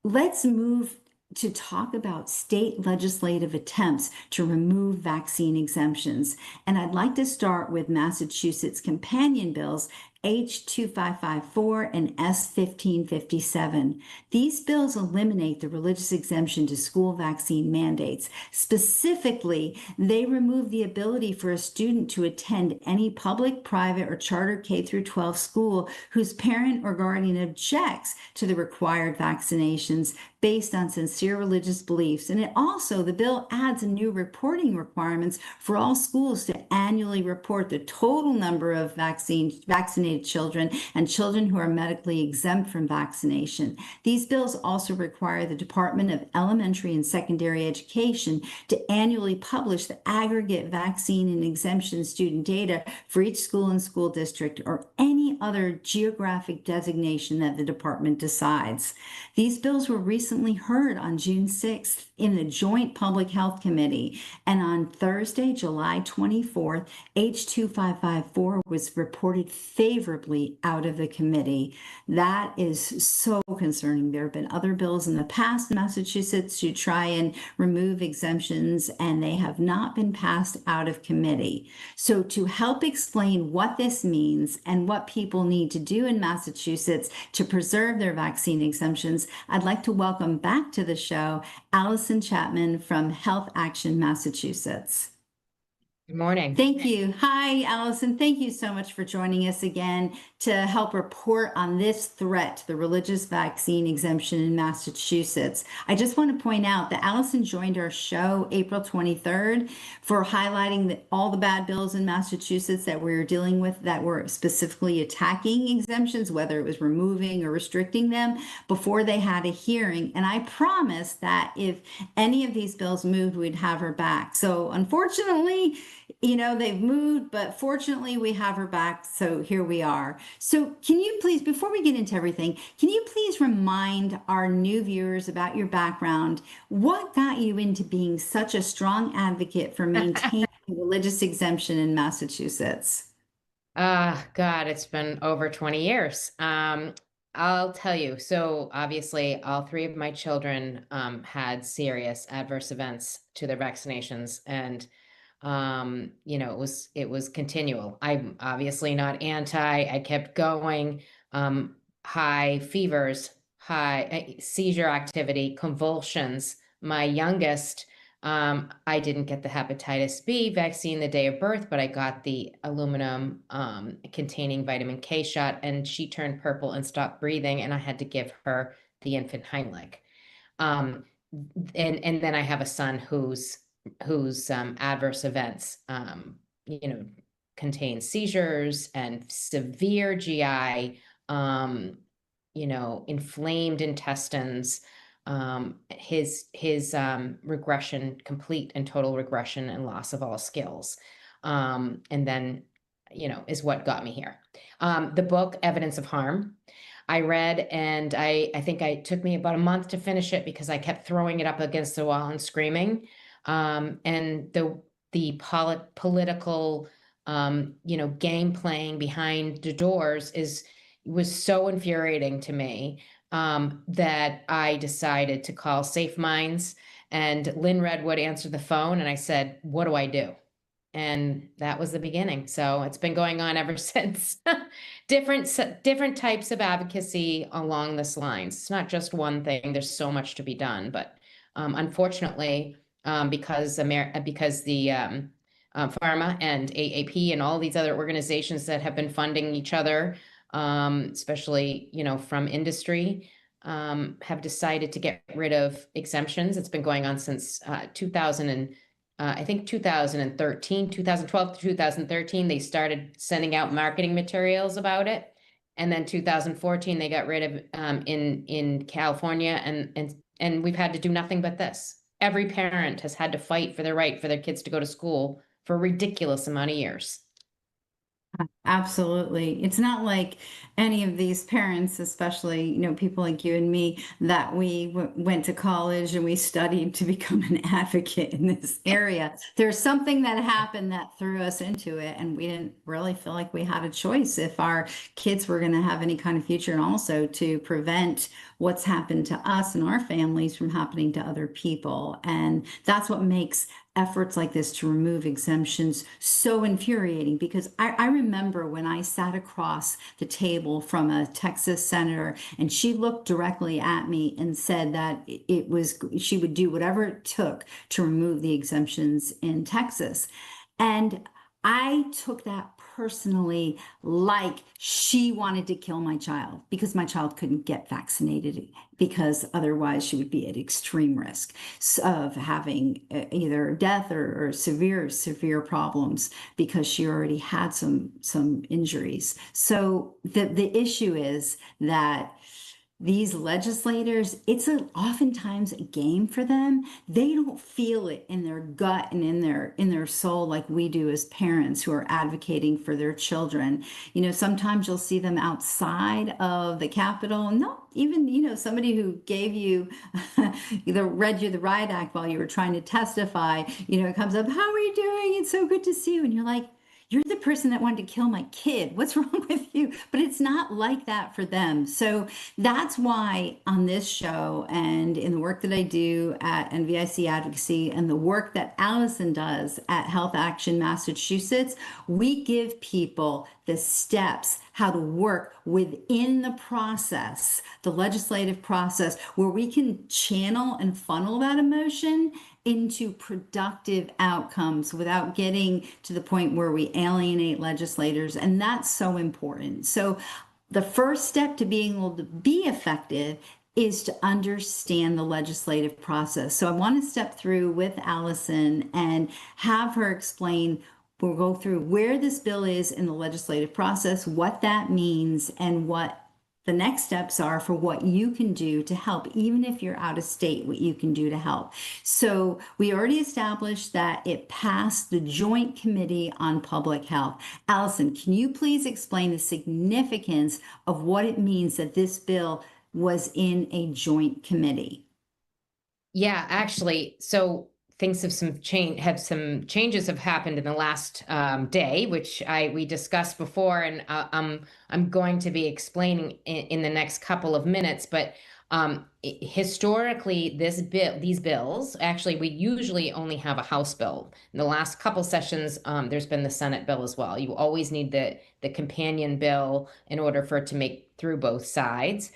let's move to talk about state legislative attempts to remove vaccine exemptions. And I'd like to start with Massachusetts companion bills H2554 and S1557. These bills eliminate the religious exemption to school vaccine mandates. Specifically, they remove the ability for a student to attend any public, private, or charter K-12 school whose parent or guardian objects to the required vaccinations based on sincere religious beliefs. And the bill adds a new reporting requirements for all schools to annually report the total number of vaccinated children and children who are medically exempt from vaccination. These bills also require the Department of Elementary and Secondary Education to annually publish the aggregate vaccine and exemption student data for each school and school district or any other geographic designation that the department decides. These bills were recently heard on June 6th in the Joint Public Health Committee, and on Thursday, July 24th, H2554 was reported favorably out of the committee. That is so concerning. There have been other bills in the past in Massachusetts to try and remove exemptions, and they have not been passed out of committee. So to help explain what this means and what people need to do in Massachusetts to preserve their vaccine exemptions, I'd like to welcome back to the show Allison Chapman from Health Action Massachusetts. Good morning. Thank you. Hi, Allison. Thank you so much for joining us again to help report on this threat, the religious vaccine exemption in Massachusetts. I just want to point out that Allison joined our show April 23rd for highlighting all the bad bills in Massachusetts that we were dealing with that were specifically attacking exemptions, whether it was removing or restricting them before they had a hearing. And I promised that if any of these bills moved, we'd have her back. So unfortunately, they've moved, but fortunately we have her back. So here we are. So can you please, before we get into everything, can you please remind our new viewers about your background? What got you into being such a strong advocate for maintaining religious exemption in Massachusetts? God, it's been over 20 years. I'll tell you. So obviously all three of my children had serious adverse events to their vaccinations, and it was continual. I'm obviously not anti. I kept going. High fevers, high seizure activity, convulsions. My youngest, I didn't get the hepatitis B vaccine the day of birth, but I got the aluminum containing vitamin K shot, and she turned purple and stopped breathing, and I had to give her the infant Heimlich. And then I have a son whose adverse events, contain seizures and severe GI, inflamed intestines, his regression, complete and total regression and loss of all skills. And then, is what got me here. The book, Evidence of Harm, I read, and I think it took me about a month to finish it because I kept throwing it up against the wall and screaming. And the political, game playing behind the doors was so infuriating to me that I decided to call Safe Minds, and Lynn Redwood answered the phone, and I said, "What do I do?" And that was the beginning. So it's been going on ever since. different types of advocacy along this lines. It's not just one thing. There's so much to be done, but unfortunately, because the pharma and AAP and all these other organizations that have been funding each other, especially from industry, have decided to get rid of exemptions. It's been going on since 2013, 2012 to 2013, they started sending out marketing materials about it. And then 2014, they got rid of in California, and we've had to do nothing but this. Every parent has had to fight for the right for their kids to go to school for a ridiculous amount of years. Absolutely. It's not like any of these parents, especially, people like you and me, that we went to college and we studied to become an advocate in this area. There's something that happened that threw us into it, and we didn't really feel like we had a choice if our kids were going to have any kind of future, and also to prevent what's happened to us and our families from happening to other people. And that's what makes efforts like this to remove exemptions so infuriating, because I remember when I sat across the table from a Texas senator, and she looked directly at me and said that she would do whatever it took to remove the exemptions in Texas. And I took that personally, like she wanted to kill my child because my child couldn't get vaccinated, because otherwise she would be at extreme risk of having either death or severe problems, because she already had some injuries. So the issue is that these legislators, it's oftentimes a game for them. They don't feel it in their gut and in their soul like we do as parents who are advocating for their children. Sometimes you'll see them outside of the Capitol, and not even, somebody who gave you read you the Riot Act while you were trying to testify, comes up, "How are you doing? It's so good to see you." And you're like, "You're the person that wanted to kill my kid. What's wrong with you?" But it's not like that for them. So that's why on this show, and in the work that I do at NVIC Advocacy, and the work that Allison does at Health Action Massachusetts, we give people the steps how to work within the process, the legislative process, where we can channel and funnel that emotion into productive outcomes without getting to the point where we alienate legislators. And that's so important. So the first step to being able to be effective is to understand the legislative process. So I want to step through with Allison and have her explain. We'll go through where this bill is in the legislative process, what that means, and what the next steps are for what you can do to help, even if you're out of state, what you can do to help. So we already established that it passed the Joint Committee on Public Health. Allison, can you please explain the significance of what it means that this bill was in a joint committee? Yeah, actually, so things have some changes have happened in the last day, which we discussed before, and I'm going to be explaining in the next couple of minutes. But historically, these bills, actually, we usually only have a House bill. In the last couple sessions, there's been the Senate bill as well. You always need the companion bill in order for it to make through both sides.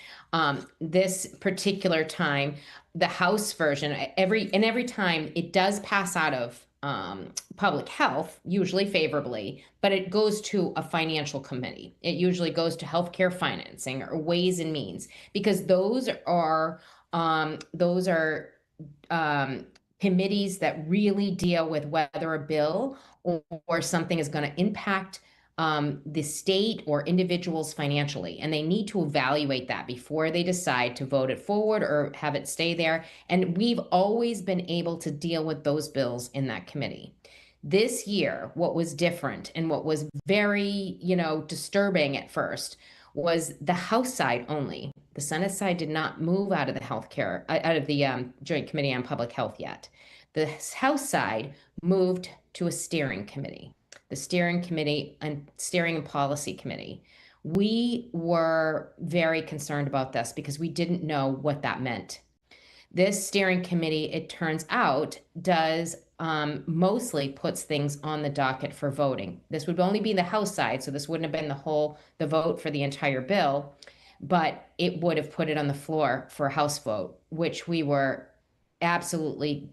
This particular time, the House version, every time it does pass out of public health, usually favorably, but it goes to a financial committee. It usually goes to healthcare financing or ways and means, because those are committees that really deal with whether a bill or something is going to impact the state or individuals financially, and they need to evaluate that before they decide to vote it forward or have it stay there. And we've always been able to deal with those bills in that committee. This year, what was different and what was very, disturbing at first was the House side only. The Senate side did not move out of the Joint Committee on Public Health yet. The House side moved to a steering committee. The Steering and Policy Committee. We were very concerned about this because we didn't know what that meant. This steering committee, it turns out, does mostly puts things on the docket for voting. This would only be the House side, so this wouldn't have been the vote for the entire bill, but it would have put it on the floor for a House vote, which we were absolutely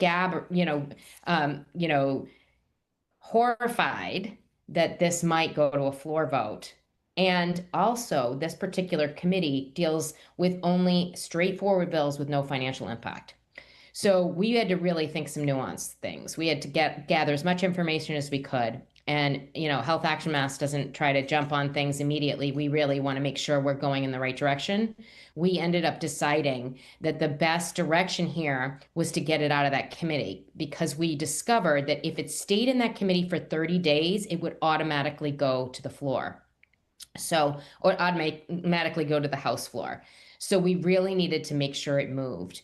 horrified that this might go to a floor vote. And also, this particular committee deals with only straightforward bills with no financial impact. So we had to really think some nuanced things. We had to gather as much information as we could. And, Health Action Mass doesn't try to jump on things immediately. We really want to make sure we're going in the right direction. We ended up deciding that the best direction here was to get it out of that committee, because we discovered that if it stayed in that committee for 30 days, it would automatically go to the floor. Or automatically go to the House floor. So we really needed to make sure it moved.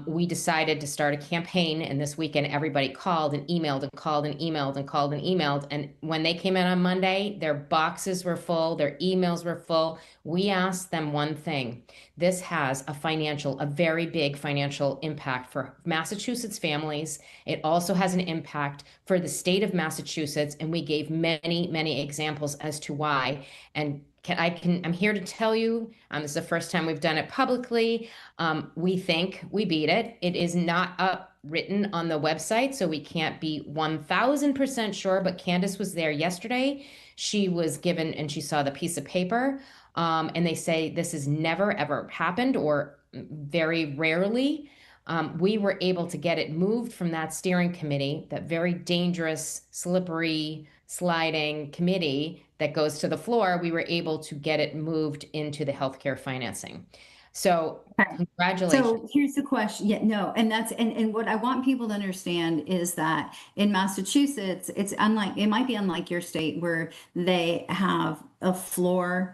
We decided to start a campaign, and this weekend everybody called and emailed and called and emailed and called and emailed. And when they came in on Monday, their boxes were full, their emails were full. We asked them one thing. This has a very big financial impact for Massachusetts families. It also has an impact for the state of Massachusetts, and we gave many, many examples as to why. And I'm here to tell you, this is the first time we've done it publicly. We think we beat it. It is not written on the website, so we can't be 1000% sure, but Candace was there yesterday. She was given, and she saw the piece of paper, and they say this has never, ever happened, or very rarely. We were able to get it moved from that steering committee, that very dangerous, slippery, sliding committee that goes to the floor. We were able to get it moved into the healthcare financing. So congratulations. So here's the question. Yeah, no, and what I want people to understand is that in Massachusetts, it might be unlike your state where they have a House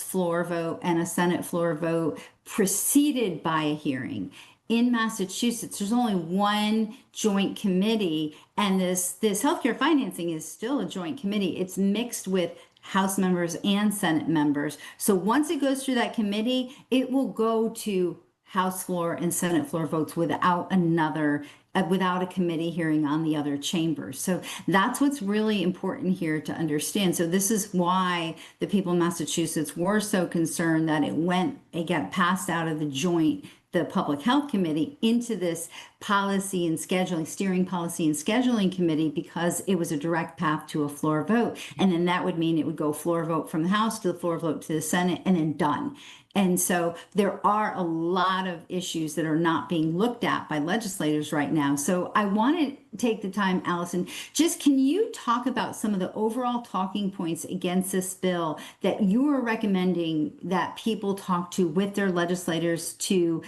floor vote and a Senate floor vote preceded by a hearing. In Massachusetts, there's only one joint committee, and this healthcare financing is still a joint committee. It's mixed with House members and Senate members. So once it goes through that committee, it will go to House floor and Senate floor votes without a committee hearing on the other chambers. So that's what's really important here to understand. So this is why the people in Massachusetts were so concerned that it got passed out of the joint the Public Health Committee into this policy and scheduling, steering policy and scheduling committee, because it was a direct path to a floor vote. And then that would mean it would go floor vote from the House to the floor vote to the Senate, and then done. And so there are a lot of issues that are not being looked at by legislators right now. So I want to take the time, Allison, just can you talk about some of the overall talking points against this bill that you are recommending that people talk to with their legislators to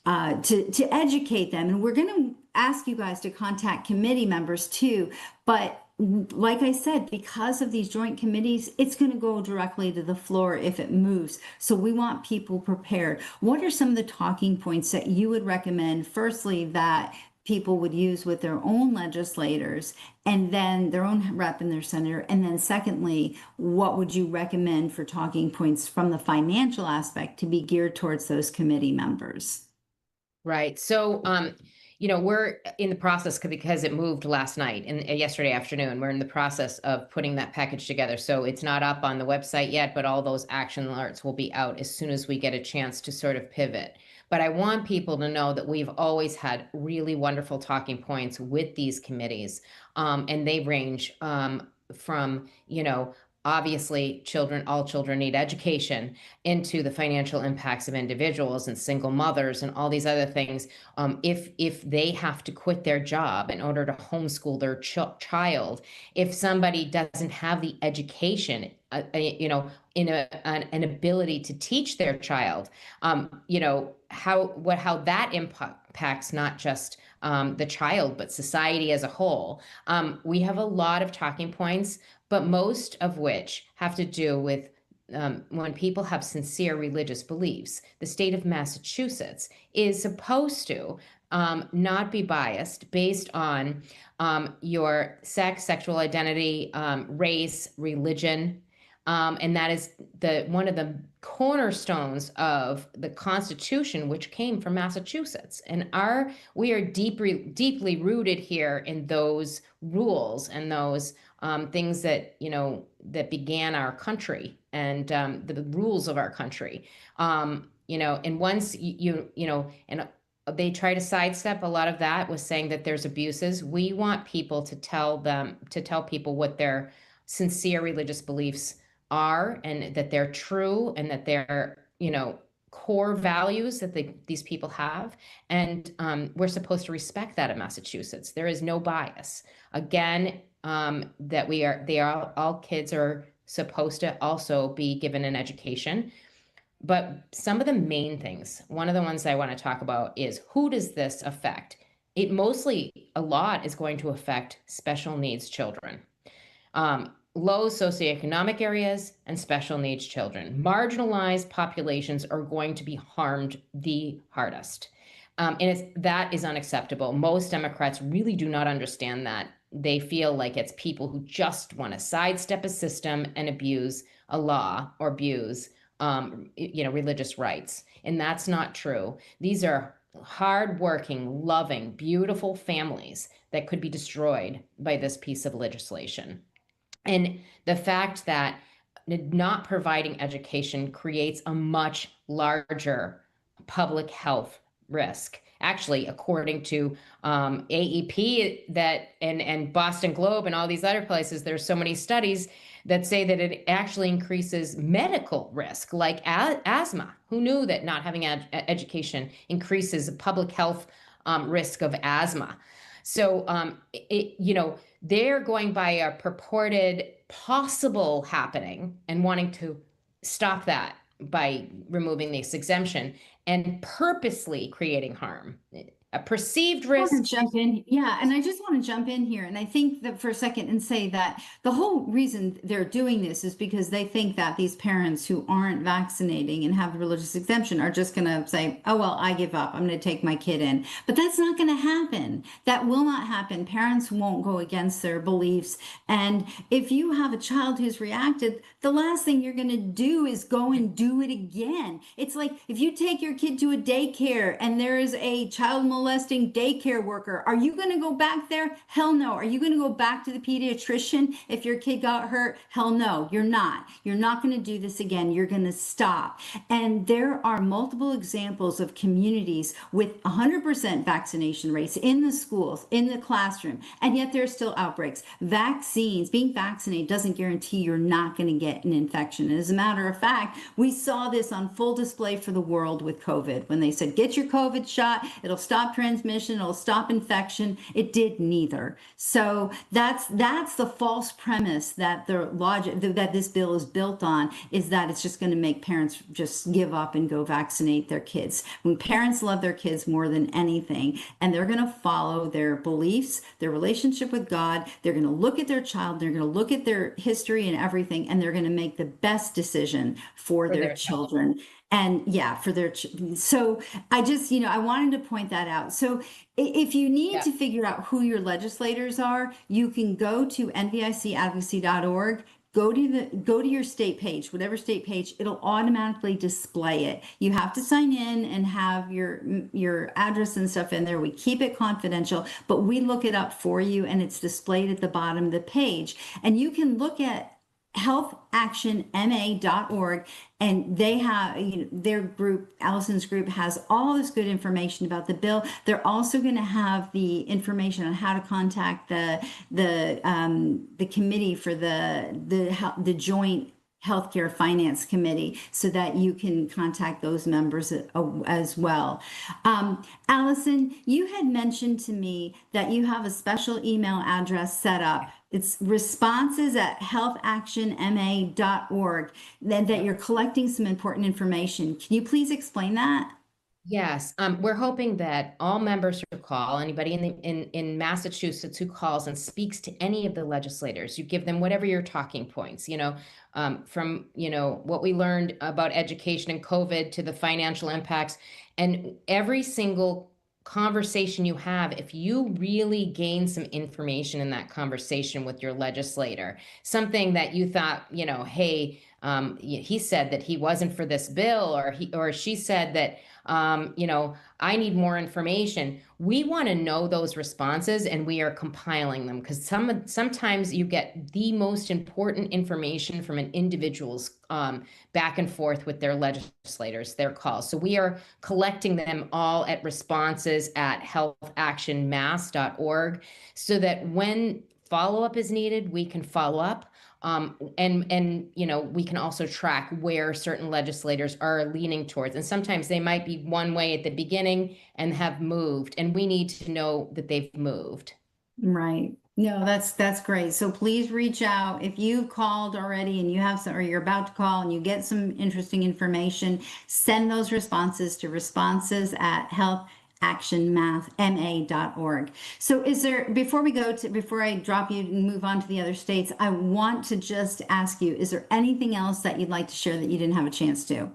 educate them? And we're going to ask you guys to contact committee members too, but like I said, because of these joint committees, it's going to go directly to the floor if it moves. So we want people prepared. What are some of the talking points that you would recommend, firstly, that people would use with their own legislators, and then their own rep and their senator? And then secondly, what would you recommend for talking points from the financial aspect to be geared towards those committee members? Right. So, we're in the process, because it moved last night and yesterday afternoon. We're in the process of putting that package together. So it's not up on the website yet, but all those action alerts will be out as soon as we get a chance to sort of pivot. But I want people to know that we've always had really wonderful talking points with these committees. And they range from, obviously all children need education, into the financial impacts of individuals and single mothers and all these other things. If they have to quit their job in order to homeschool their child, if somebody doesn't have the education, in an ability to teach their child, how that impacts not just the child, but society as a whole. We have a lot of talking points, but most of which have to do with when people have sincere religious beliefs. The state of Massachusetts is supposed to not be biased based on your sex, sexual identity, race, religion. And that is one of the cornerstones of the Constitution, which came from Massachusetts. And we are deeply rooted here in those rules and those things that began our country and the rules of our country. And once and they try to sidestep a lot of that with saying that there's abuses. We want people to tell people what their sincere religious beliefs are, and that they're true, and that they're core values that these people have. And we're supposed to respect that in Massachusetts. There is no bias. Again, that all kids are supposed to also be given an education. But some of the main things, one of the ones I want to talk about is, who does this affect? A lot is going to affect special needs children. Low socioeconomic areas and special needs children. Marginalized populations are going to be harmed the hardest. And that is unacceptable. Most Democrats really do not understand that. They feel like it's people who just want to sidestep a system and abuse a law or abuse religious rights. And that's not true. These are hardworking, loving, beautiful families that could be destroyed by this piece of legislation. And the fact that not providing education creates a much larger public health risk. Actually, according to AEP and Boston Globe and all these other places, there's so many studies that say that it actually increases medical risk, like asthma. Who knew that not having education increases public health risk of asthma? So, they're going by a purported possible happening and wanting to stop that by removing this exemption and purposely creating harm. A perceived risk. I want to jump in. Yeah, and I just want to jump in here. And I think that for a second and say that the whole reason they're doing this is because they think that these parents who aren't vaccinating and have the religious exemption are just going to say, oh, well, I give up. I'm going to take my kid in. But that's not going to happen. That will not happen. Parents won't go against their beliefs. And if you have a child who's reacted, the last thing you're going to do is go and do it again. It's like if you take your kid to a daycare and there is a child molestation molesting daycare worker. Are you going to go back there? Hell no. Are you going to go back to the pediatrician if your kid got hurt? Hell no, you're not. You're not going to do this again. You're going to stop. And there are multiple examples of communities with 100% vaccination rates in the schools, in the classroom, and yet there's still outbreaks. Vaccines, being vaccinated doesn't guarantee you're not going to get an infection. And as a matter of fact, we saw this on full display for the world with COVID when they said, get your COVID shot, it'll stop transmission, it'll stop infection. It did neither. So that's the false premise that the logic that this bill is built on, is that it's just going to make parents just give up and go vaccinate their kids. When parents love their kids more than anything, and they're going to follow their beliefs, their relationship with God, they're going to look at their child, they're going to look at their history and everything, and they're going to make the best decision for their children. And yeah, for their, so I just, I wanted to point that out. So if you need to figure out who your legislators are, you can go to nvicadvocacy.org. Go to your state page, whatever state page, it'll automatically display it. You have to sign in and have your address and stuff in there. We keep it confidential, but we look it up for you and it's displayed at the bottom of the page. And you can look at healthactionma.org, and they have, their group, Allison's group, has all this good information about the bill. They're also going to have the information on how to contact the committee for the joint Healthcare Finance Committee, so that you can contact those members as well. Allison, you had mentioned to me that you have a special email address set up. It's responses@healthactionma.org, that you're collecting some important information. Can you please explain that? Yes, we're hoping that all members who call, anybody in Massachusetts who calls and speaks to any of the legislators, you give them whatever your talking points, from what we learned about education and COVID to the financial impacts, and every single conversation you have, if you really gain some information in that conversation with your legislator, something that you thought, hey, he said that he wasn't for this bill, or she said that, I need more information. We want to know those responses, and we are compiling them, because sometimes you get the most important information from an individual's back and forth with their legislators, their calls. So we are collecting them all at responses@healthactionmass.org, so that when follow-up is needed, we can follow up. And we can also track where certain legislators are leaning towards. And sometimes they might be one way at the beginning and have moved, and we need to know that they've moved. Right. No, that's great. So please reach out if you called already and you have some, or you're about to call and you get some interesting information. Send those responses to responses@healthactionma.org. So before I drop you and move on to the other states, I want to just ask you, is there anything else that you'd like to share that you didn't have a chance to?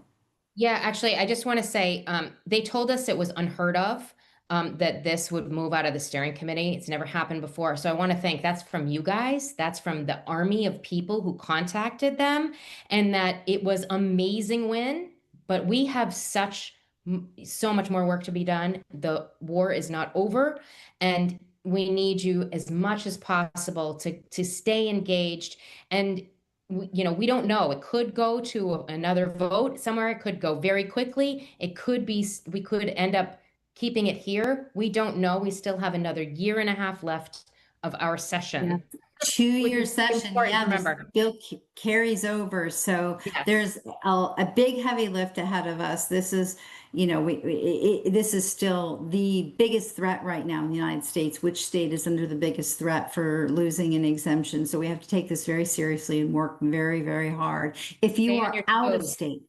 Yeah, actually, I just want to say, they told us it was unheard of, that this would move out of the steering committee. It's never happened before. So I want to thank, that's from you guys. That's from the army of people who contacted them, and that it was amazing win, but we have so much more work to be done. The war is not over, and we need you as much as possible to stay engaged. And we don't know. It could go to another vote somewhere. It could go very quickly. It could be, we could end up keeping it here. We don't know. We still have another year and a half left of our session. Yeah. 2-year session. Yeah, this bill carries over. So there's a big heavy lift ahead of us. This is, this is still the biggest threat right now in the United States. Which state is under the biggest threat for losing an exemption? So we have to take this very seriously and work very, very hard. If you are out of state,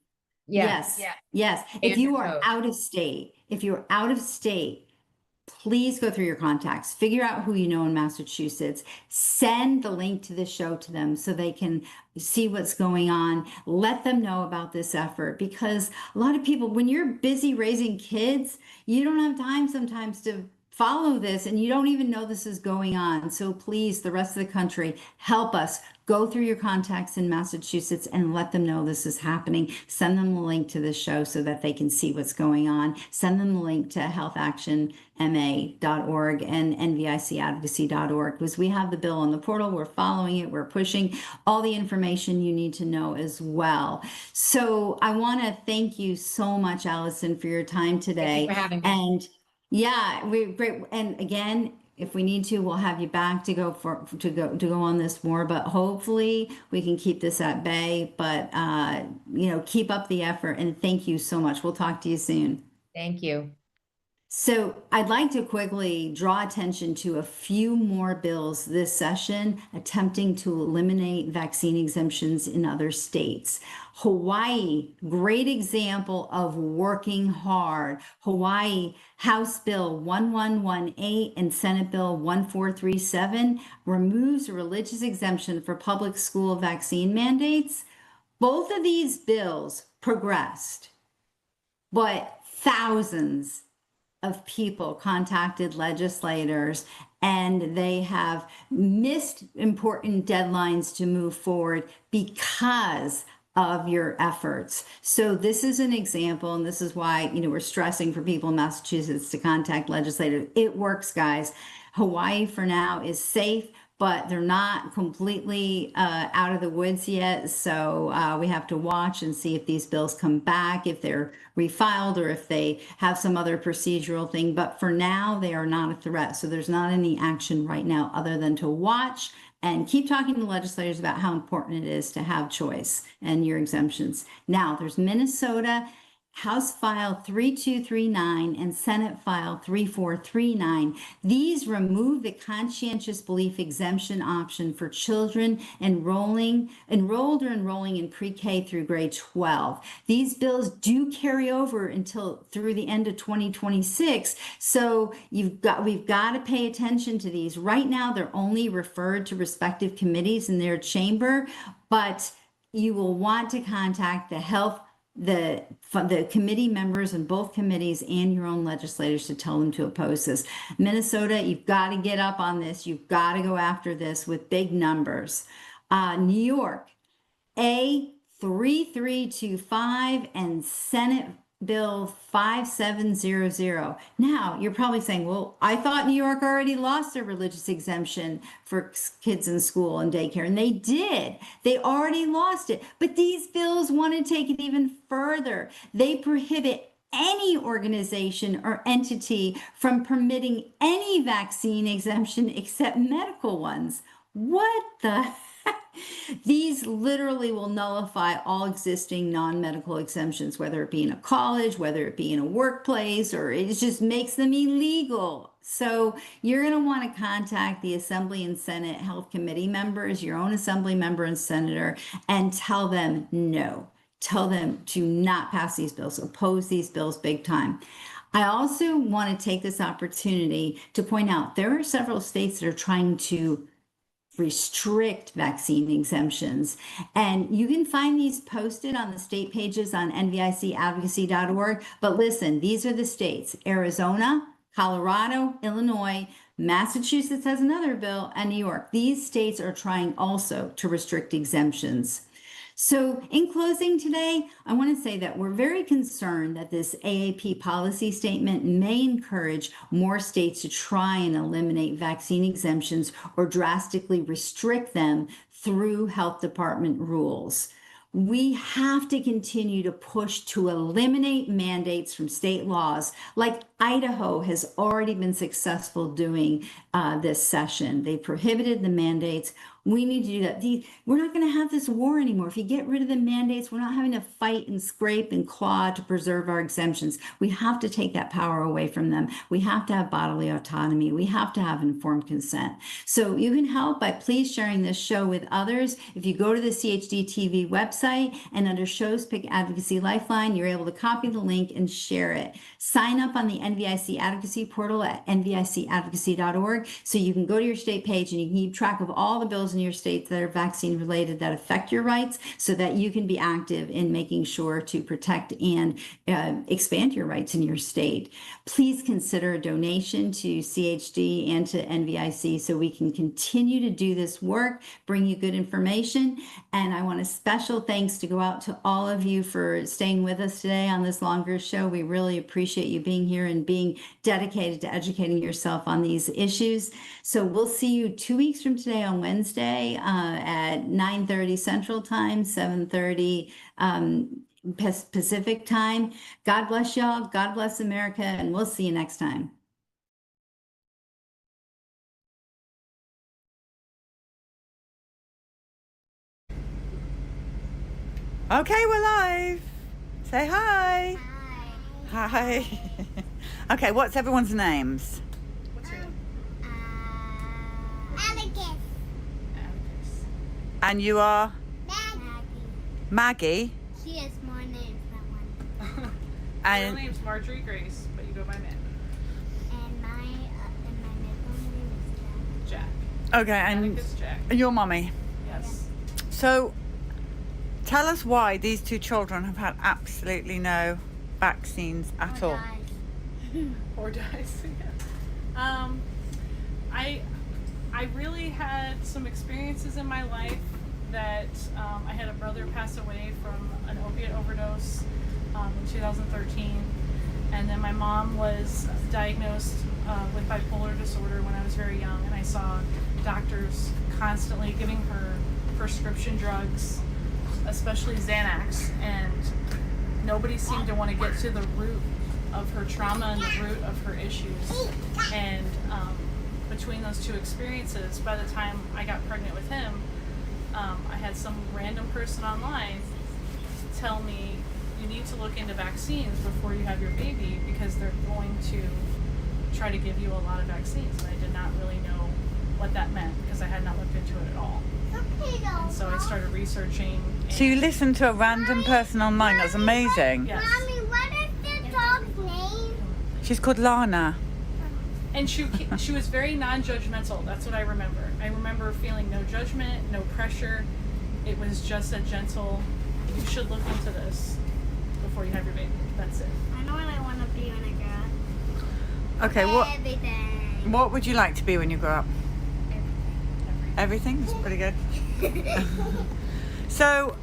yes. If you are out of state, please go through your contacts, figure out who you know in Massachusetts, send the link to the show to them so they can see what's going on, let them know about this effort, because a lot of people, when you're busy raising kids, you don't have time sometimes to follow this and you don't even know this is going on. So please, the rest of the country, help us. Go through your contacts in Massachusetts and let them know this is happening. Send them a link to this show so that they can see what's going on. Send them a link to healthactionma.org and nvicadvocacy.org, because we have the bill on the portal. We're following it. We're pushing all the information you need to know as well. So I want to thank you so much, Allison, for your time today. Thank you for having me. And yeah, we're great. And again, if we need to, we'll have you back to go on this more, but hopefully we can keep this at bay. But keep up the effort, and thank you so much. We'll talk to you soon. Thank you. So I'd like to quickly draw attention to a few more bills this session attempting to eliminate vaccine exemptions in other states. Hawaii, great example of working hard. Hawaii, House Bill 1118 and Senate Bill 1437 removes a religious exemption for public school vaccine mandates. Both of these bills progressed, but thousands of people contacted legislators and they have missed important deadlines to move forward because of your efforts. So this is an example, and this is why, we're stressing for people in Massachusetts to contact legislators. It works, guys. Hawaii for now is safe, but they're not completely out of the woods yet. So we have to watch and see if these bills come back, if they're refiled, or if they have some other procedural thing. But for now, they are not a threat. So there's not any action right now other than to watch and keep talking to legislators about how important it is to have choice and your exemptions. Now, there's Minnesota, House File 3239 and Senate File 3439. These remove the conscientious belief exemption option for children enrolled or enrolling in pre-K through grade 12. These bills do carry over until through the end of 2026. So we've got to pay attention to these. Right now, they're only referred to respective committees in their chamber, but you will want to contact the committee members in both committees and your own legislators to tell them to oppose this. Minnesota, you've got to get up on this. You've got to go after this with big numbers. New York, A3325 and Senate Bill 5700. Now, you're probably saying, well, I thought New York already lost their religious exemption for kids in school and daycare. And they did. They already lost it. But these bills want to take it even further. They prohibit any organization or entity from permitting any vaccine exemption except medical ones. What the heck? These literally will nullify all existing non-medical exemptions, whether it be in a college, whether it be in a workplace, or it just makes them illegal. So you're going to want to contact the Assembly and Senate Health Committee members, your own Assembly member and senator, and tell them no. Tell them to not pass these bills, oppose these bills big time. I also want to take this opportunity to point out there are several states that are trying to restrict vaccine exemptions. And you can find these posted on the state pages on nvicadvocacy.org. But listen, these are the states: Arizona, Colorado, Illinois, Massachusetts has another bill, and New York. These states are trying also to restrict exemptions. So in closing today, I want to say that we're very concerned that this AAP policy statement may encourage more states to try and eliminate vaccine exemptions or drastically restrict them through health department rules. We have to continue to push to eliminate mandates from state laws, like Idaho has already been successful doing this session. They prohibited the mandates. We need to do that. We're not going to have this war anymore. If you get rid of the mandates, we're not having to fight and scrape and claw to preserve our exemptions. We have to take that power away from them. We have to have bodily autonomy. We have to have informed consent. So you can help by please sharing this show with others. If you go to the CHD TV website and under shows, pick Advocacy Lifeline, you're able to copy the link and share it. Sign up on the NVIC Advocacy portal at nvicadvocacy.org. So you can go to your state page and you can keep track of all the bills in your state that are vaccine related that affect your rights, so that you can be active in making sure to protect and expand your rights in your state. Please consider a donation to CHD and to NVIC so we can continue to do this work, bring you good information. And I want a special thanks to go out to all of you for staying with us today on this longer show. We really appreciate you being here and being dedicated to educating yourself on these issues. So we'll see you 2 weeks from today on Wednesday at 9:30 Central Time, 7:30 Pacific Time. God bless y'all. God bless America. And we'll see you next time. Okay, we're live. Say hi. Hi. Okay, what's everyone's names? What's your name? Atticus. And you are? Maggie. Maggie. She has more names than one. My real And name's Marjorie Grace, but you go by Matt. And my middle name is Jack. Jack. okay, and Atticus Jack. your mommy. Yes. So tell us why these two children have had absolutely no vaccines at all. Or dies. Yeah. I really had some experiences in my life that I had a brother pass away from an opiate overdose in 2013, and then my mom was diagnosed with bipolar disorder when I was very young, and I saw doctors constantly giving her prescription drugs, especially Xanax, and nobody seemed to want to get to the root of her trauma and the root of her issues. And between those two experiences, by the time I got pregnant with him, I had some random person online tell me, you need to look into vaccines before you have your baby, because they're going to try to give you a lot of vaccines. And I did not really know what that meant, because I had not looked into it at all. And so I started researching. So you listened to a random person online. That's amazing. Yes. Mommy, what is the dog's name? She's called Lana. And she was very non-judgmental. That's what I remember. I remember feeling no judgment, no pressure. It was just a gentle, you should look into this before you have your baby. That's it. I know what I want to be when I grow up. Okay, Everything. what would you like to be when you grow up? Everything? That's pretty good. So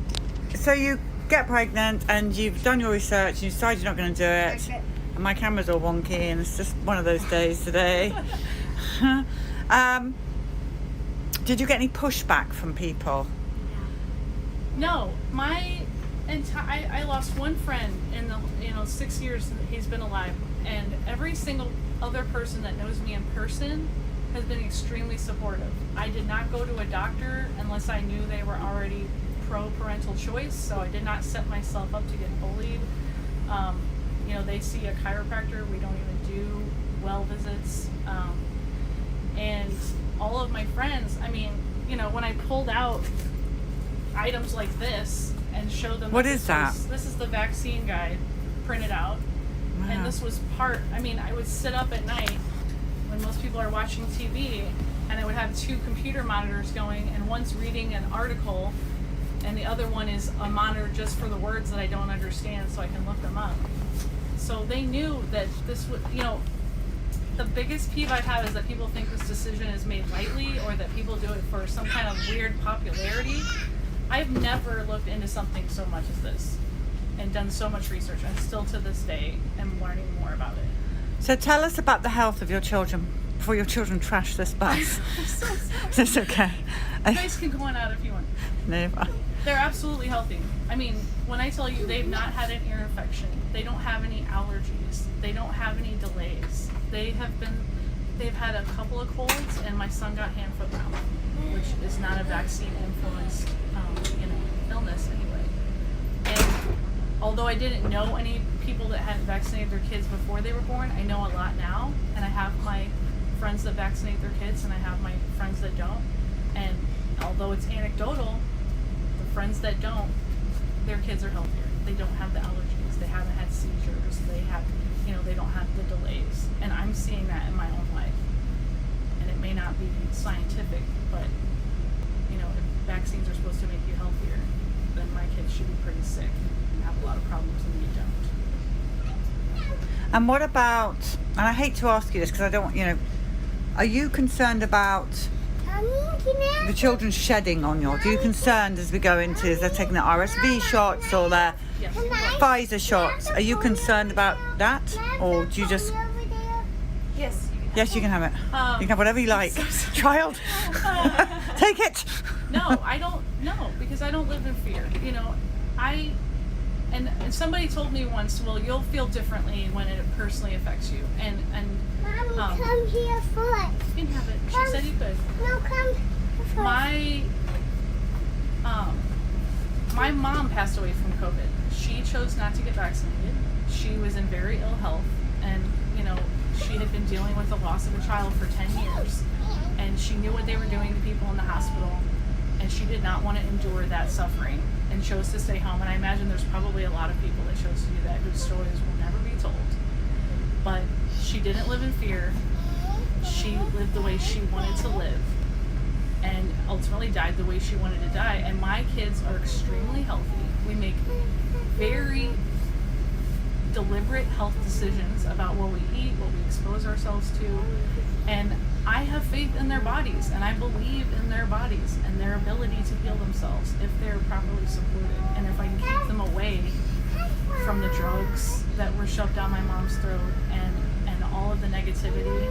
you get pregnant and you've done your research and you decide you're not going to do it. And my camera's all wonky and it's just one of those days today. Did you get any pushback from people? No, I lost one friend in the 6 years that he's been alive, and every single other person that knows me in person has been extremely supportive. I did not go to a doctor unless I knew they were already pro-parental choice, so I did not set myself up to get bullied. They see a chiropractor. We don't even do well visits. And all of my friends, when I pulled out items like this and showed them. What is that? This is the vaccine guide printed out. Wow. And this was I would sit up at night when most people are watching TV, and I would have two computer monitors going, and one's reading an article and the other one is a monitor just for the words that I don't understand so I can look them up. So they knew that this would, the biggest peeve I have is that people think this decision is made lightly, or that people do it for some kind of weird popularity. I've never looked into something so much as this and done so much research, and still to this day am learning more about it. So tell us about the health of your children before your children trash this bus. I'm so sorry. It's okay. You guys can go on out if you want. No. They're absolutely healthy. When I tell you they've not had an ear infection, they don't have any allergies, they don't have any delays. They've had a couple of colds, and my son got hand, foot, mouth, which is not a vaccine influenced, illness anyway. And although I didn't know any people that hadn't vaccinated their kids before they were born, I know a lot now, and I have my friends that vaccinate their kids, and I have my friends that don't. And although it's anecdotal, the friends that don't, their kids are healthier. They don't have the allergies. They haven't had seizures. They have, they don't have the delays. And I'm seeing that in my own life. And it may not be scientific, but, if vaccines are supposed to make you healthier, then my kids should be pretty sick and have a lot of problems, and you don't. And what about, and I hate to ask you this because I don't want, are you concerned about the children shedding on you? Are you concerned as we go into, they're taking the RSV shots or their Pfizer shots? Are you concerned about that? Or do you just... Yes. Yes, you can have it. You can have whatever you like. Child, take it. No, I don't. No, because I don't live in fear. And somebody told me once, well, you'll feel differently when it personally affects you. And Mommy, come here first. You can have it. She said you could. No, come first. My mom passed away from COVID. She chose not to get vaccinated. She was in very ill health, and she had been dealing with the loss of a child for 10 years, and she knew what they were doing to people in the hospital, and she did not want to endure that suffering and chose to stay home. And I imagine there's probably a lot of people that chose to do that whose stories will never be told. But she didn't live in fear. She lived the way she wanted to live, and ultimately died the way she wanted to die. And my kids are extremely healthy. We make very deliberate health decisions about what we eat, what we expose ourselves to, and I have faith in their bodies, and I believe in their bodies and their ability to heal themselves if they're properly supported, and if I can keep them away from the drugs that were shoved down my mom's throat and all of the negativity.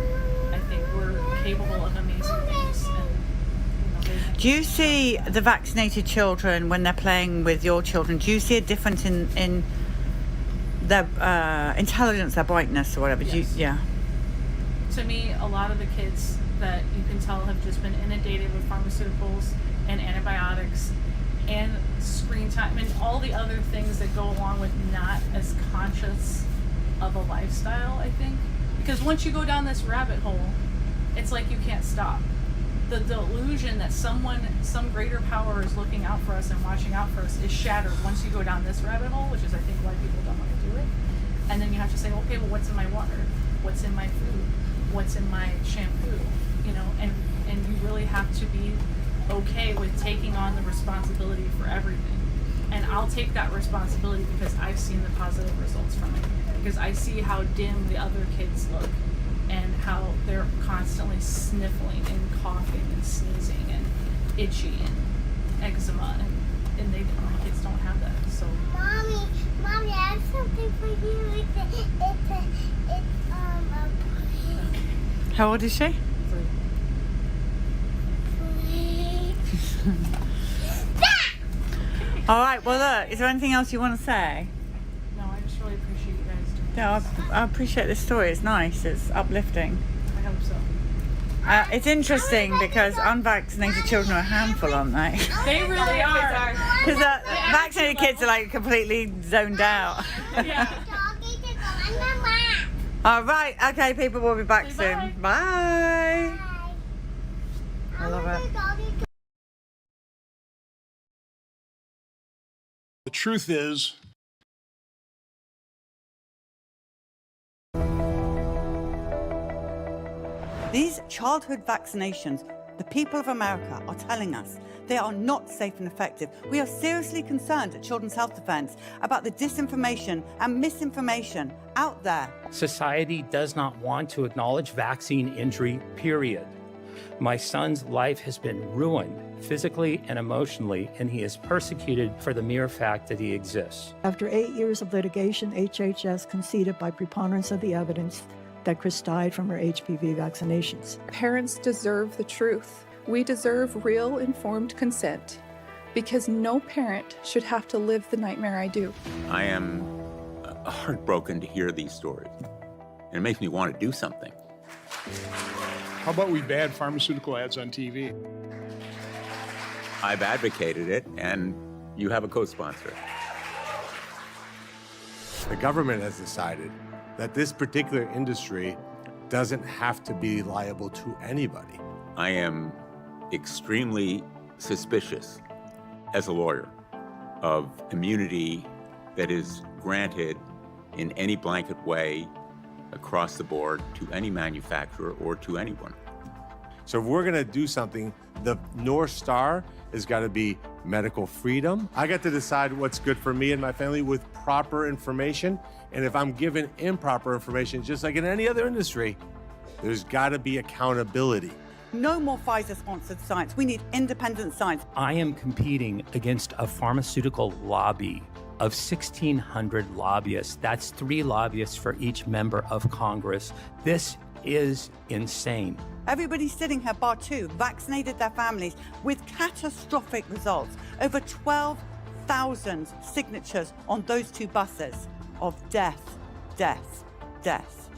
I think we're capable of amazing things. And, do you see the vaccinated children when they're playing with your children? Do you see a difference in their intelligence, their brightness, or whatever? Yes. To me, a lot of the kids that you can tell have just been inundated with pharmaceuticals and antibiotics and screen time and all the other things that go along with not as conscious of a lifestyle, I think. Because once you go down this rabbit hole, it's like you can't stop. The delusion that some greater power is looking out for us and watching out for us is shattered once you go down this rabbit hole, which is, I think, why people don't want to do it. And then you have to say, okay, well, what's in my water? What's in my food? What's in my shampoo? And you really have to be okay with taking on the responsibility for everything. And I'll take that responsibility because I've seen the positive results from it. Because I see how dim the other kids look and how they're constantly sniffling and coughing and sneezing and itchy and eczema, and my kids don't have that. So Mommy, I have something for you. How old is she? 3. All right, well, look, is there anything else you want to say? No, I just really appreciate you guys doing Yeah, this. I appreciate this story. It's nice. It's uplifting. I hope so. It's interesting because unvaccinated children are a handful, aren't they? They really are. Because vaccinated kids are like completely zoned out. Yeah. All right. Okay, people, we'll be back Say soon. Bye. I love it. The truth is, These childhood vaccinations, the people of America are telling us they are not safe and effective. We are seriously concerned at Children's Health Defense about the disinformation and misinformation out there. Society does not want to acknowledge vaccine injury, period. My son's life has been ruined physically and emotionally, and he is persecuted for the mere fact that he exists. After 8 years of litigation, HHS conceded by preponderance of the evidence that Chris died from her HPV vaccinations. Parents deserve the truth. We deserve real informed consent because no parent should have to live the nightmare I do. I am heartbroken to hear these stories, and it makes me want to do something. how about we ban pharmaceutical ads on TV? I've advocated it, and you have a co-sponsor. The government has decided that this particular industry doesn't have to be liable to anybody. I am extremely suspicious as a lawyer of immunity that is granted in any blanket way across the board to any manufacturer or to anyone. So if we're gonna do something, the North Star has gotta be medical freedom. I get to decide what's good for me and my family with proper information. And if I'm given improper information, just like in any other industry, there's gotta be accountability. No more Pfizer-sponsored science. We need independent science. I am competing against a pharmaceutical lobby of 1,600 lobbyists. That's 3 lobbyists for each member of Congress. This is insane. Everybody sitting here, bar 2, vaccinated their families with catastrophic results. Over 12,000 signatures on those 2 buses of death, death, death.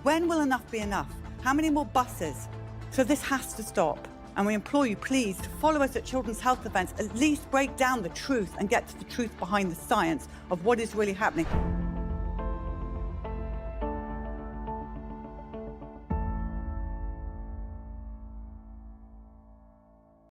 When will enough be enough? How many more buses? So this has to stop. And we implore you, please, to follow us at Children's Health Events. At least break down the truth and get to the truth behind the science of what is really happening.